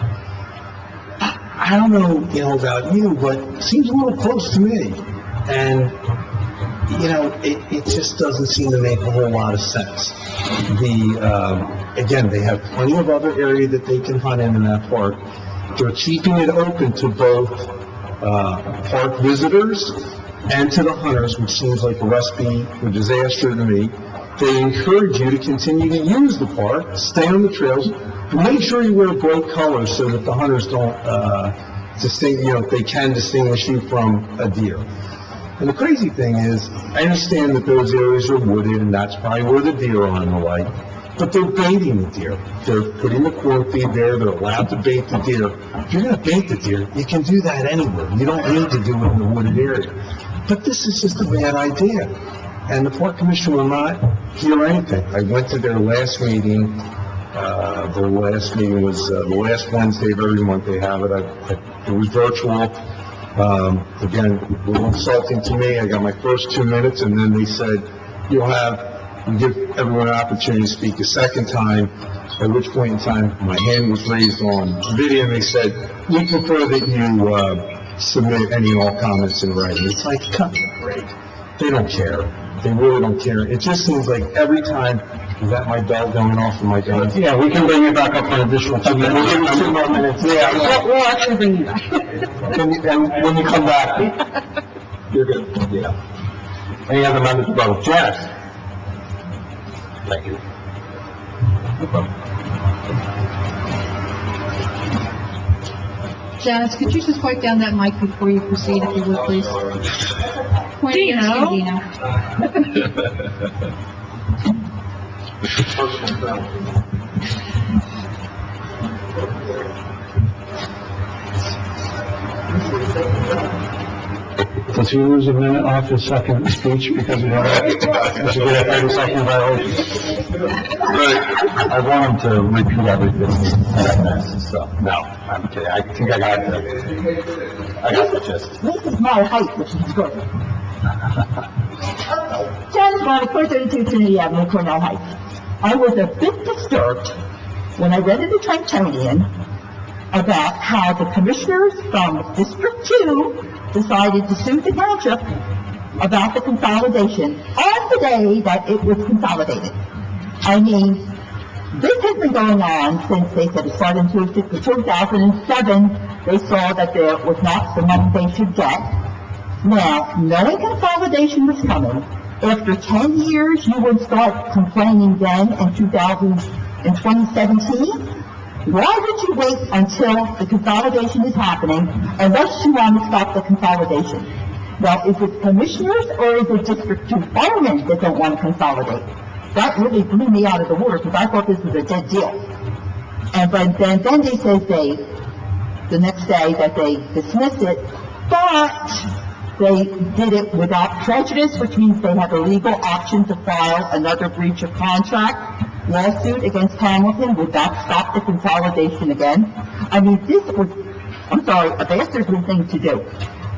I don't know, about you, but it seems a little close to me. And, it just doesn't seem to make a whole lot of sense. Again, they have plenty of other area that they can hunt in that park. They're keeping it open to both, park visitors and to the hunters, which seems like a recipe for disaster to me. They encourage you to continue to use the park, stay on the trails, but make sure you wear bright colors so that the hunters don't, they can distinguish you from a deer. And the crazy thing is, I understand that those areas are wooded, and that's probably where the deer are and the like, but they're baiting the deer. They're putting the corn feed there, they're allowed to bait the deer. If you're gonna bait the deer, you can do that anywhere. You don't need to do it in the wooded area. But this is just a bad idea. And the park commission will not hear anything. I went to their last meeting. Their last meeting was the last Wednesday of every month they have it. It was virtual. Again, a little insulting to me. I got my first 2 minutes, and then they said, you give everyone an opportunity to speak a second time, at which point in time my hand was raised on video, and they said, we prefer that you submit any and all comments in writing. It's like, cut the break. They don't care. They really don't care. It just seems like every time, is that my bell going off in my gun? Yeah, we can bring you back up for an additional 2 minutes. We'll give you 2 more minutes. Yeah. We'll actually bring you back. And when you come back, you're good. Yeah. Any other members of the public? Janice? Thank you. Janice, could you just wipe down that mic before you proceed, if you would, please? Pointing at you, Dino. Does he lose a minute off his second speech because we have a 30-second violation? I want him to repeat everything. So, no, I'm kidding. I think I got the gist. This is my height, which is good. Janice Bonner, 432 Trinity Avenue, Cornell Heights. I was a bit disturbed when I read in the Trentonian about how the commissioners from District 2 decided to sue the township about the consolidation on the day that it was consolidated. I mean, this has been going on since they said it started in 2007. They saw that there was not the money they should get. Now, knowing consolidation was coming, after 10 years, you would start complaining then in 2017? Why would you wait until the consolidation is happening unless you want to stop the consolidation? Now, is it commissioners or is it District 2 firemen that don't want to consolidate? That really blew me out of the water because I thought this was a dead deal. And but then they say the next day that they dismissed it, but they did it without prejudice, which means they have a legal option to file another breach of contract lawsuit against Hamilton. Would that stop the consolidation again? I mean, this was, I'm sorry, a bastardly thing to do.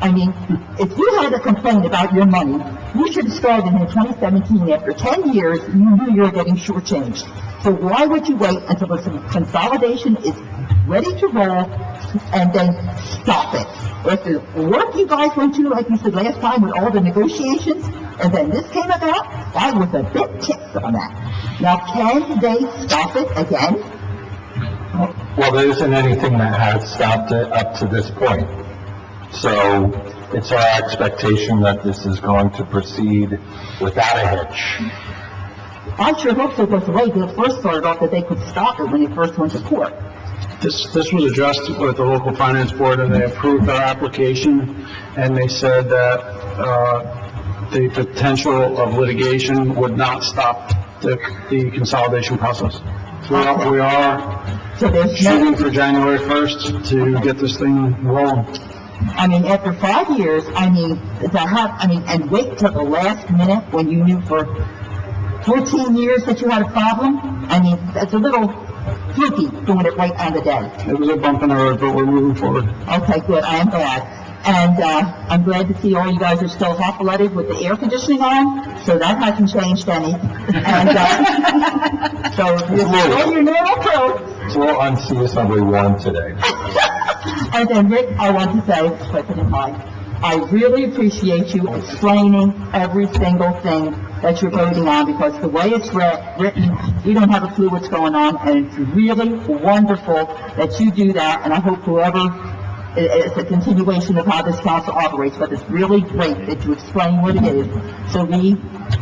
I mean, if you had a complaint about your money, you should have started in 2017. After 10 years, you knew you were getting shortchanged. So why would you wait until the consolidation is ready to roll and then stop it? After the work you guys went to, like you said last time, with all the negotiations, and then this came about, I was a bit ticked on that. Now, can they stop it again? Well, there isn't anything that has stopped it up to this point. So it's our expectation that this is going to proceed without a hitch. I sure hope so, because the way they first started off, that they could stop it when they first went to court. This was addressed with the local finance board, and they approved our application, and they said that the potential of litigation would not stop the consolidation process. We are So there's shooting for January 1st to get this thing rolling. I mean, after 5 years, and wait till the last minute when you knew for 14 years that you had a problem, I mean, that's a little fluky doing it right on the day. It was a bump in the road, but we're moving forward. Okay, good, I am glad. And, I'm glad to see all you guys are still hot-blooded with the air conditioning on, so that hasn't changed any. And, so, you're all your normal crew. It's a little unseasonably warm today. And then, Rick, I want to say, President Hyde, I really appreciate you explaining every single thing that you're voting on, because the way it's written, we don't have a clue what's going on, and it's really wonderful that you do that, and I hope whoever, it's a continuation of how this council operates, but it's really great that you explain what it is, so we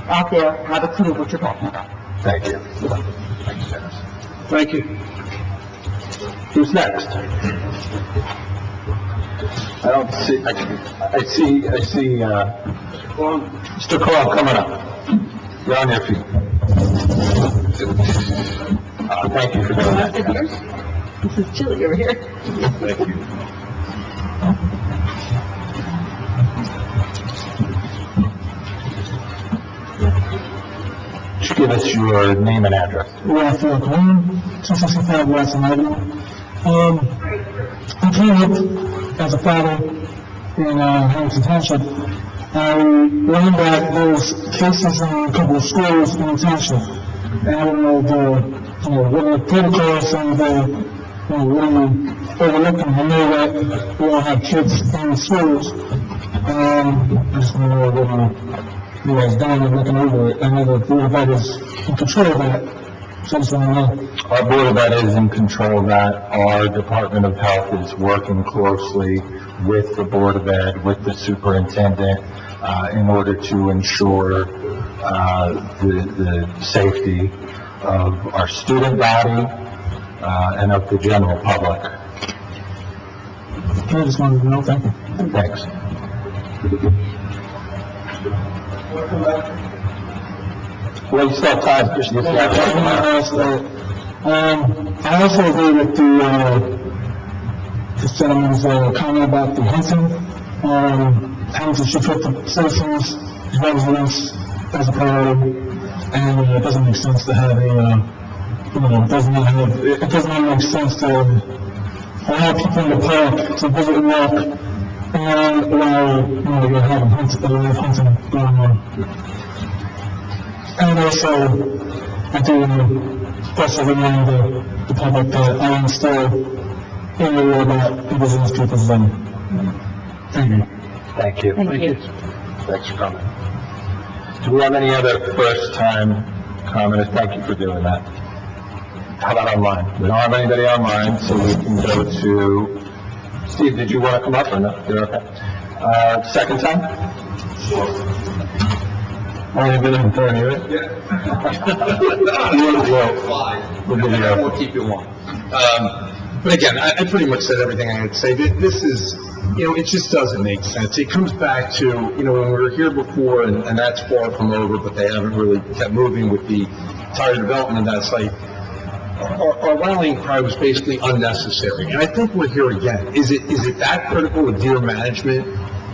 out there have a clue what you're talking about. Thank you. Thanks, Dennis. Thank you. Who's next? I don't see, I see, Mr. Cole coming up. You're on your feet. Thank you for doing that. This is chilly over here. Thank you. Just give us your name and address. Raphael Cohen, 265 West Avenue. I came up as a father in Hamilton Township. I learned that there's cases in a couple of schools in the township. And I don't know what are the protocols and what are you overlooking. I know that we all have kids in the schools. I just want to know what you guys done and looking over it. I know the Board of Ed is in control of that. So I just want to know. Our Board of Ed is in control of that. Our Department of Health is working closely with the Board of Ed, with the superintendent, in order to ensure the safety of our student body and of the general public. I just wanted to know. Thank you. Thanks. Well, you still have time. Just I also agree with this gentleman's comment about the hunting. Hamilton should put the citizens, residents as a priority, and it doesn't make sense to have it doesn't make sense to allow people in the park to visit and walk, and while you're having hunting going on. And also, I do also remind the public that I am still in the war about indigenous people's land. Thank you. Thank you. Thank you. Thanks for coming. Do we have any other first-time commenters? Thank you for doing that. How about online? We don't have anybody online, so we can go to... Steve, did you want to come up or no? You're okay. Second time? Sure. Only been in 30, right? We'll keep you long. But again, I pretty much said everything I had to say. This is, it just doesn't make sense. It comes back to, when we were here before, and that's far from over, but they haven't really kept moving with the entire development of that site. Our rallying cry was basically unnecessary. And I think we're here again. Is it that critical with deer management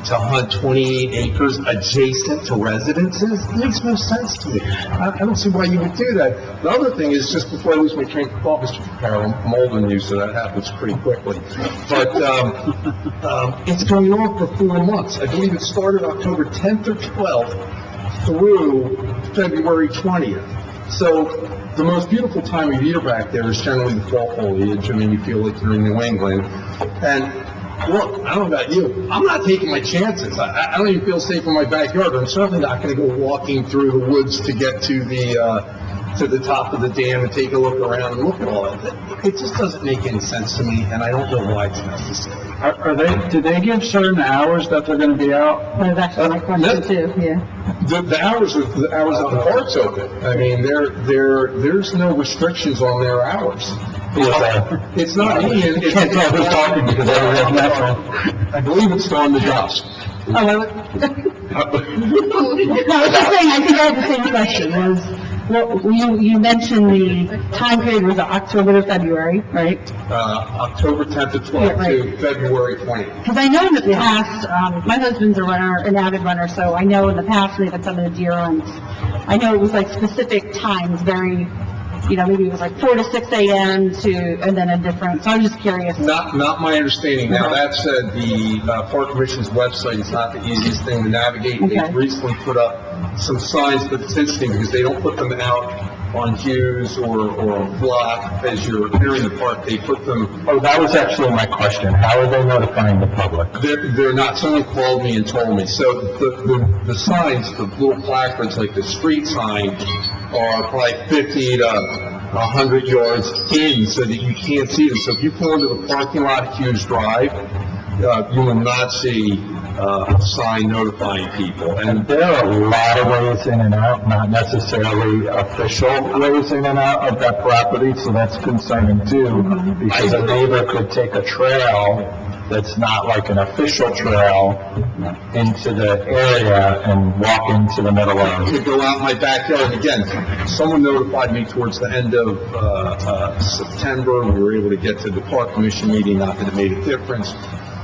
to hunt 28 acres adjacent to residences? It makes no sense to me. I don't see why you would do that. The other thing is, just before I lose my train of thought, Mr. Carroll, I'm older than you, so that happens pretty quickly. But it's going on for 4 months. I believe it started October 10th or 12th through February 20th. So the most beautiful time of year back there is generally the fall foliage. I mean, you feel like you're in New England. And look, I don't know about you, I'm not taking my chances. I don't even feel safe in my backyard. I'm certainly not going to go walking through the woods to get to the top of the dam and take a look around and look at all of it. It just doesn't make any sense to me, and I don't know why it's necessary. Did they give certain hours that they're going to be out? That was actually my question too, yeah. The hours of the park's open. I mean, there's no restrictions on their hours. It's not me. You can't tell who's talking because everyone's natural. I believe it's still in the dust. Oh, I was just saying, I think I had the same question, you mentioned the time period was October to February, right? October 10th to 12th Yeah, right. to February 20th. Because I know in the past, my husband's a runner, an avid runner, so I know in the past they've had some of the deer runs. I know it was like specific times, very maybe it was like 4 to 6 a.m. and then a different, so I'm just curious. Not my understanding. Now, that said, the Park Commission's website is not the easiest thing to navigate. Okay. They've recently put up some signs, but it's interesting because they don't put them out on Hughes or a block as you're entering the park. They put them, Oh, that was actually my question. How are they notifying the public? they're not, someone called me and told me. So the signs, the little placards, like the street sign, are probably 50 to 100 yards in so that you can't see them. So if you pull into the parking lot at Hughes Drive, you will not see a sign notifying people. And there are a lot of ways in and out, not necessarily official ways in and out of that property, so that's concerning too, because a neighbor could take a trail that's not like an official trail into the area and walk into the middle I'm of. going to go out in my backyard. Again, someone notified me towards the end of September. We were able to get to the Park Commission meeting, not that it made a difference.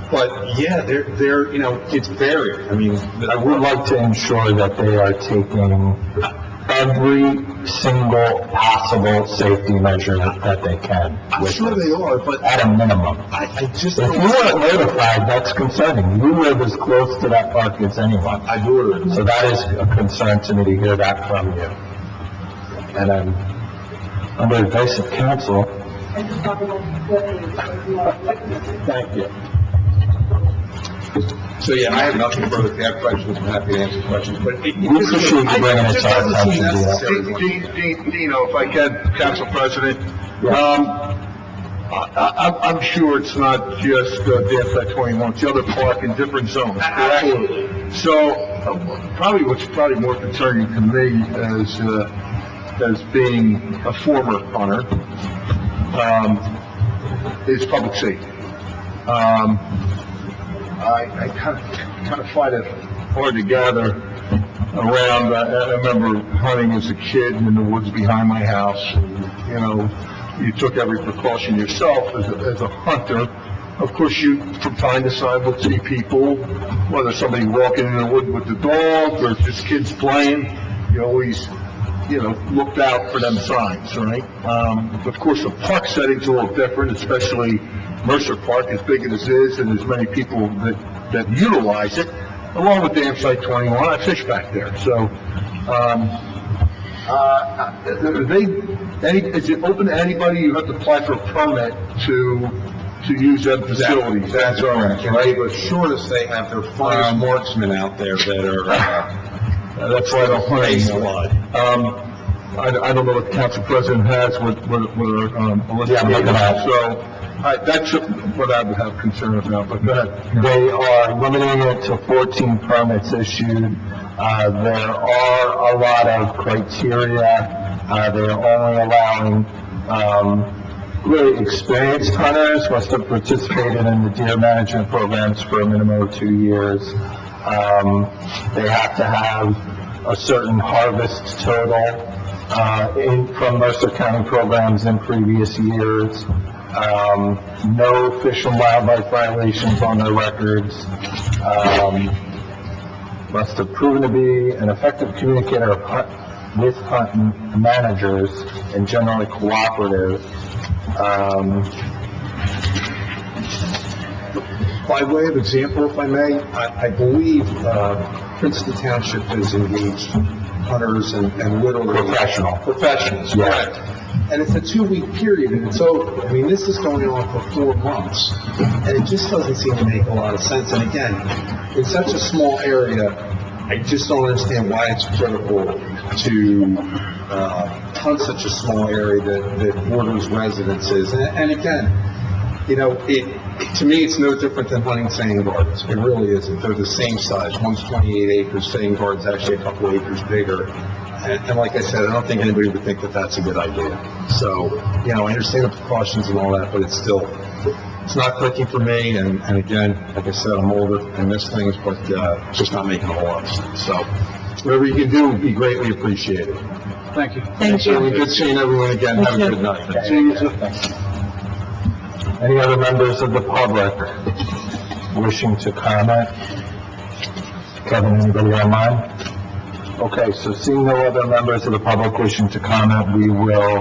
But, yeah, they're, it's varied. I mean, I would like to ensure that they are taking every single possible safety measure that they can. I'm sure they are, but At a minimum. I just If you weren't notified, that's concerning. You live as close to that park as anyone. I do. So that is a concern to me to hear that from you. And I'm under advice of counsel. Thank you. So, yeah, I have nothing further. If you have questions, I'm happy to answer questions, but it We appreciate you bringing it just to our doesn't seem attention, necessary. Dino, if I can, Council President, I'm sure it's not just DFW 21, it's the other park in different zones, correct? Absolutely. So, what's probably more concerning to me as being a former hunter, is public safety. I kind of find it hard to gather around. I remember hunting as a kid in the woods behind my house. You took every precaution yourself as a hunter. Of course, you, from time to time, would see people, whether somebody walking in the wood with the dog or just kids playing. You always, looked out for them signs, right? Of course, the park setting's a little different, especially Mercer Park, as big as it is, and as many people that utilize it, along with Dam Site 21. I fish back there, so, is it open to anybody? You have to apply for a permit to use them facilities? That's all right, right? But shortest, they have their finest marksmen out there that are, That's why I don't hunt Nationwide. anymore. I don't know what the council president has, what Yeah, I'm looking at it. So, that's what I would have concern about, but go ahead. They are limiting it to 14 permits issued. There are a lot of criteria. They're only allowing, really experienced hunters, must have participated in the deer management programs for a minimum of 2 years. They have to have a certain harvest total, from Mercer County programs in previous years. No fish and wildlife violations on their records. Must have proven to be an effective communicator with hunting managers and generally cooperative. by way of example, if I may, I believe, Princeton Township has engaged hunters and literally... Professionals, correct. And it's a 2-week period, and it's over. I mean, this is going on for 4 months, and it just doesn't seem to make a lot of sense. And again, in such a small area, I just don't understand why it's critical to hunt such a small area that borders residences. And again, to me, it's no different than hunting sandgardens. It really isn't. They're the same size. One's 28 acres, sandgard's actually a couple acres bigger. And like I said, I don't think anybody would think that that's a good idea. So, I understand the precautions and all that, but it's not clicking for me. And again, like I said, I'm older and miss things, but it's just not making a whole lot of sense. So, whatever you can do would be greatly appreciated. Thank you. Thank you. Certainly good seeing everyone again. Have a good night. See you soon. Any other members of the public wishing to comment? Kevin, anybody online? Okay, so seeing no other members of the public wishing to comment, we will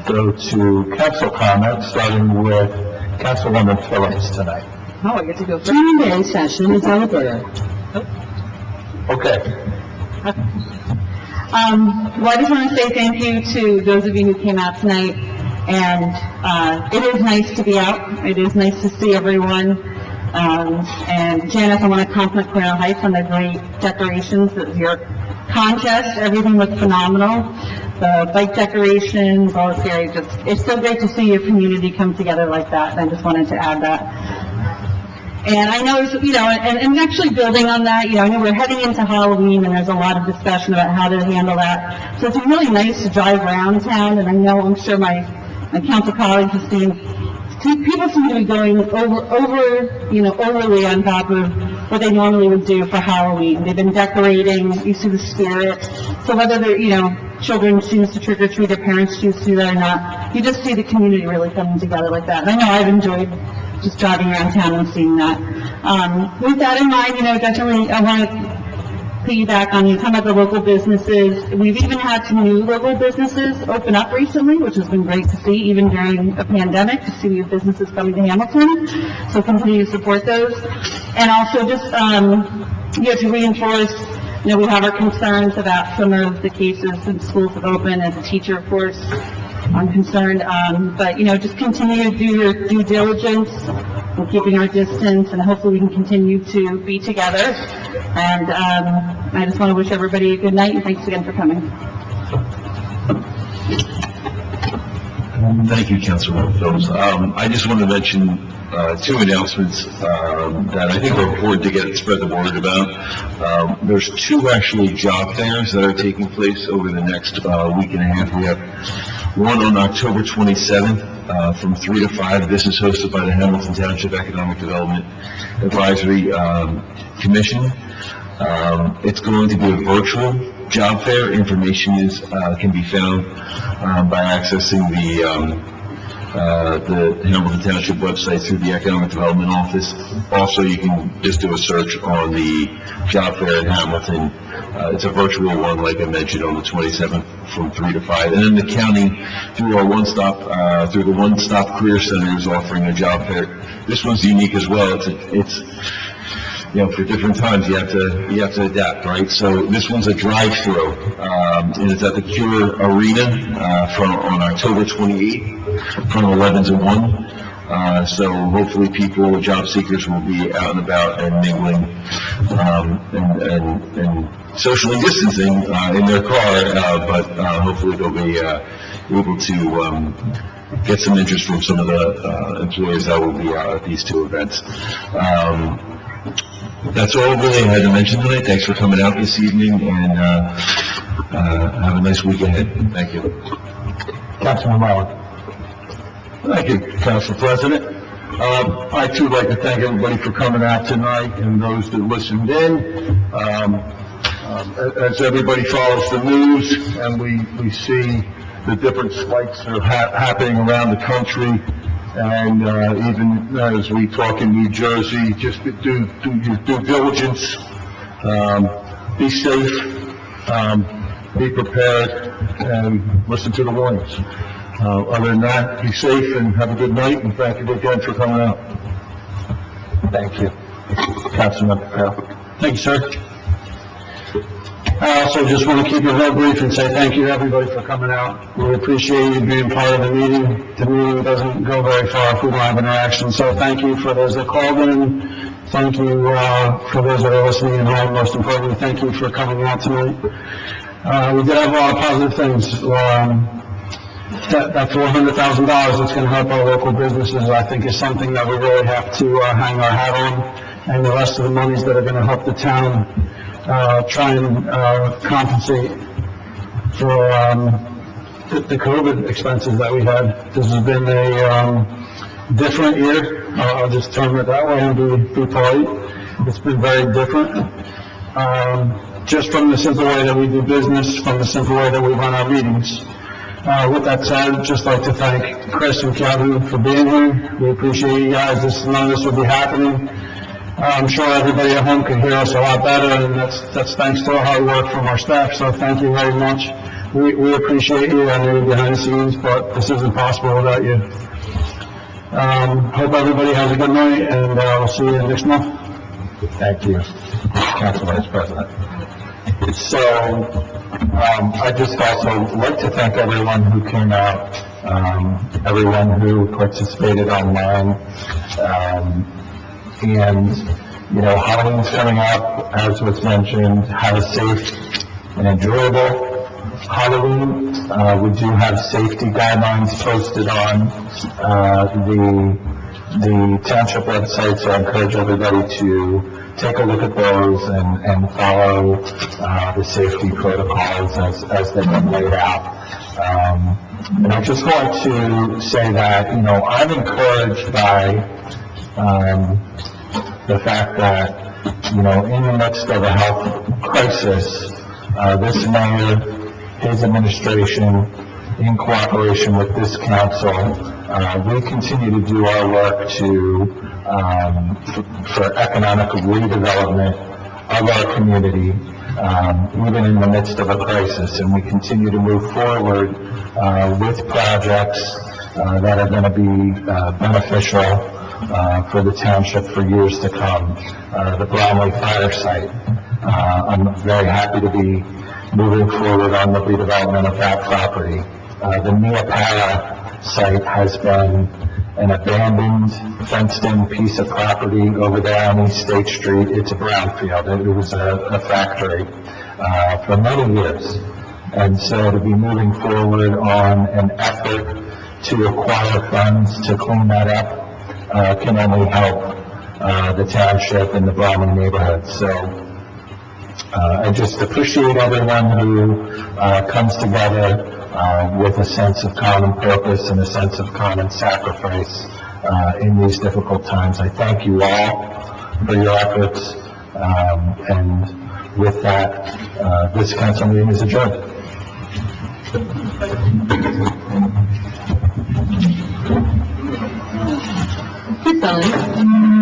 go to council comments, starting with Councilwoman Phillips tonight. Oh, I get to go first. Q&A session is over. Okay. Well, I just want to say thank you to those of you who came out tonight, and it is nice to be out. It is nice to see everyone. And Janice, I want to compliment Cornell Heights on their great decorations. Your contest, everything looked phenomenal. The bike decorations, all this area, it's so great to see your community come together like that, and I just wanted to add that. And I know, and actually building on that, I know we're heading into Halloween, and there's a lot of discussion about how to handle that. So it's really nice to drive around town, and I'm sure my council colleagues have seen, people seem to be going overly on top of what they normally would do for Halloween. They've been decorating, you see the spirit. So whether they're, children choose to trick or treat, their parents choose to do that or not, you just see the community really coming together like that. And I know I've enjoyed just driving around town and seeing that. With that in mind, definitely I want to piggyback on you, talking about the local businesses. We've even had some new local businesses open up recently, which has been great to see, even during a pandemic, to see new businesses coming to Hamilton. So continue to support those. And also just, to reinforce, we have our concerns about some of the cases in schools have opened. As a teacher, of course, I'm concerned, but, just continue to do your due diligence and keeping our distance, and hopefully we can continue to be together. And I just want to wish everybody a good night, and thanks again for coming. Thank you, Councilwoman Phillips. I just want to mention two announcements that I think are important to spread the word about. There's two actually job fairs that are taking place over the next week and a half. We have one on October 27th from 3 to 5. This is hosted by the Hamilton Township Economic Development Advisory Commission. It's going to be a virtual job fair. Information can be found by accessing the Hamilton Township website through the Economic Development Office. Also, you can just do a search on the job fair in Hamilton. It's a virtual one, like I mentioned, on the 27th from 3 to 5. And then the county, through the One Stop Career Center, is offering a job fair. This one's unique as well. It's for different times, you have to adapt, right? So this one's a drive-through, and it's at the Cure Arena on October 28th from 11 to 1. So hopefully job seekers will be out and about and mingling and socially distancing in their car, but hopefully they'll be able to get some interest from some of the employees that will be out at these two events. That's all really I had to mention tonight. Thanks for coming out this evening, and have a nice week ahead. Thank you. Councilman Marlin. Thank you, Council President. I too like to thank everybody for coming out tonight and those that listened in. As everybody follows the news and we see the different spikes that are happening around the country, and even as we talk in New Jersey, just do your due diligence, be safe, be prepared, and listen to the warnings. Other than that, be safe and have a good night, and thank you again for coming out. Thank you. Councilman Farrell. Thank you, sir. I also just want to keep it real brief and say thank you to everybody for coming out. We appreciate you being part of the meeting. The meeting doesn't go very far if we don't have interaction. So thank you for those that called in. Thank you for those that are listening at home. Most importantly, thank you for coming out tonight. We did have a lot of positive things. That $400,000 that's going to help our local businesses, I think, is something that we really have to hang our hat on. And the rest of the monies that are going to help the town try and compensate for the COVID expenses that we had. This has been a different year. I'll just term it that way and be polite. It's been very different. Just from the simple way that we do business, from the simple way that we run our meetings. With that said, I'd just like to thank Chris and Kevin for being here. We appreciate you guys. None of this would be happening. I'm sure everybody at home can hear us a lot better, and that's thanks to the hard work from our staff, so thank you very much. We appreciate you, I know you're behind the scenes, but this isn't possible without you. Hope everybody has a good night, and we'll see you next month. Thank you, Council Vice President. So, I'd just also like to thank everyone who came out, everyone who participated online, and, you know, Halloween's coming up, as was mentioned. Have a safe and enjoyable Halloween. We do have safety guidelines posted on the township website, so I encourage everybody to take a look at those and follow the safety protocols as they've been laid out. And I just want to say that, you know, I'm encouraged by the fact that, you know, in the midst of a health crisis, this mayor, his administration, in cooperation with this council, we continue to do our work for economic redevelopment of our community, even in the midst of a crisis, and we continue to move forward with projects that are going to be beneficial for the township for years to come. The Bromley Fire Site, I'm very happy to be moving forward on the redevelopment of that property. The Neopara site has been an abandoned, fenced-in piece of property over there on East State Street. It's a brownfield. It was a factory for many years. And so to be moving forward on an effort to acquire funds to clean that up can only help the township and the Bromley neighborhood. So I just appreciate everyone who comes together with a sense of common purpose and a sense of common sacrifice in these difficult times. I thank you all for your efforts, and with that, this council meeting is adjourned. Keep going.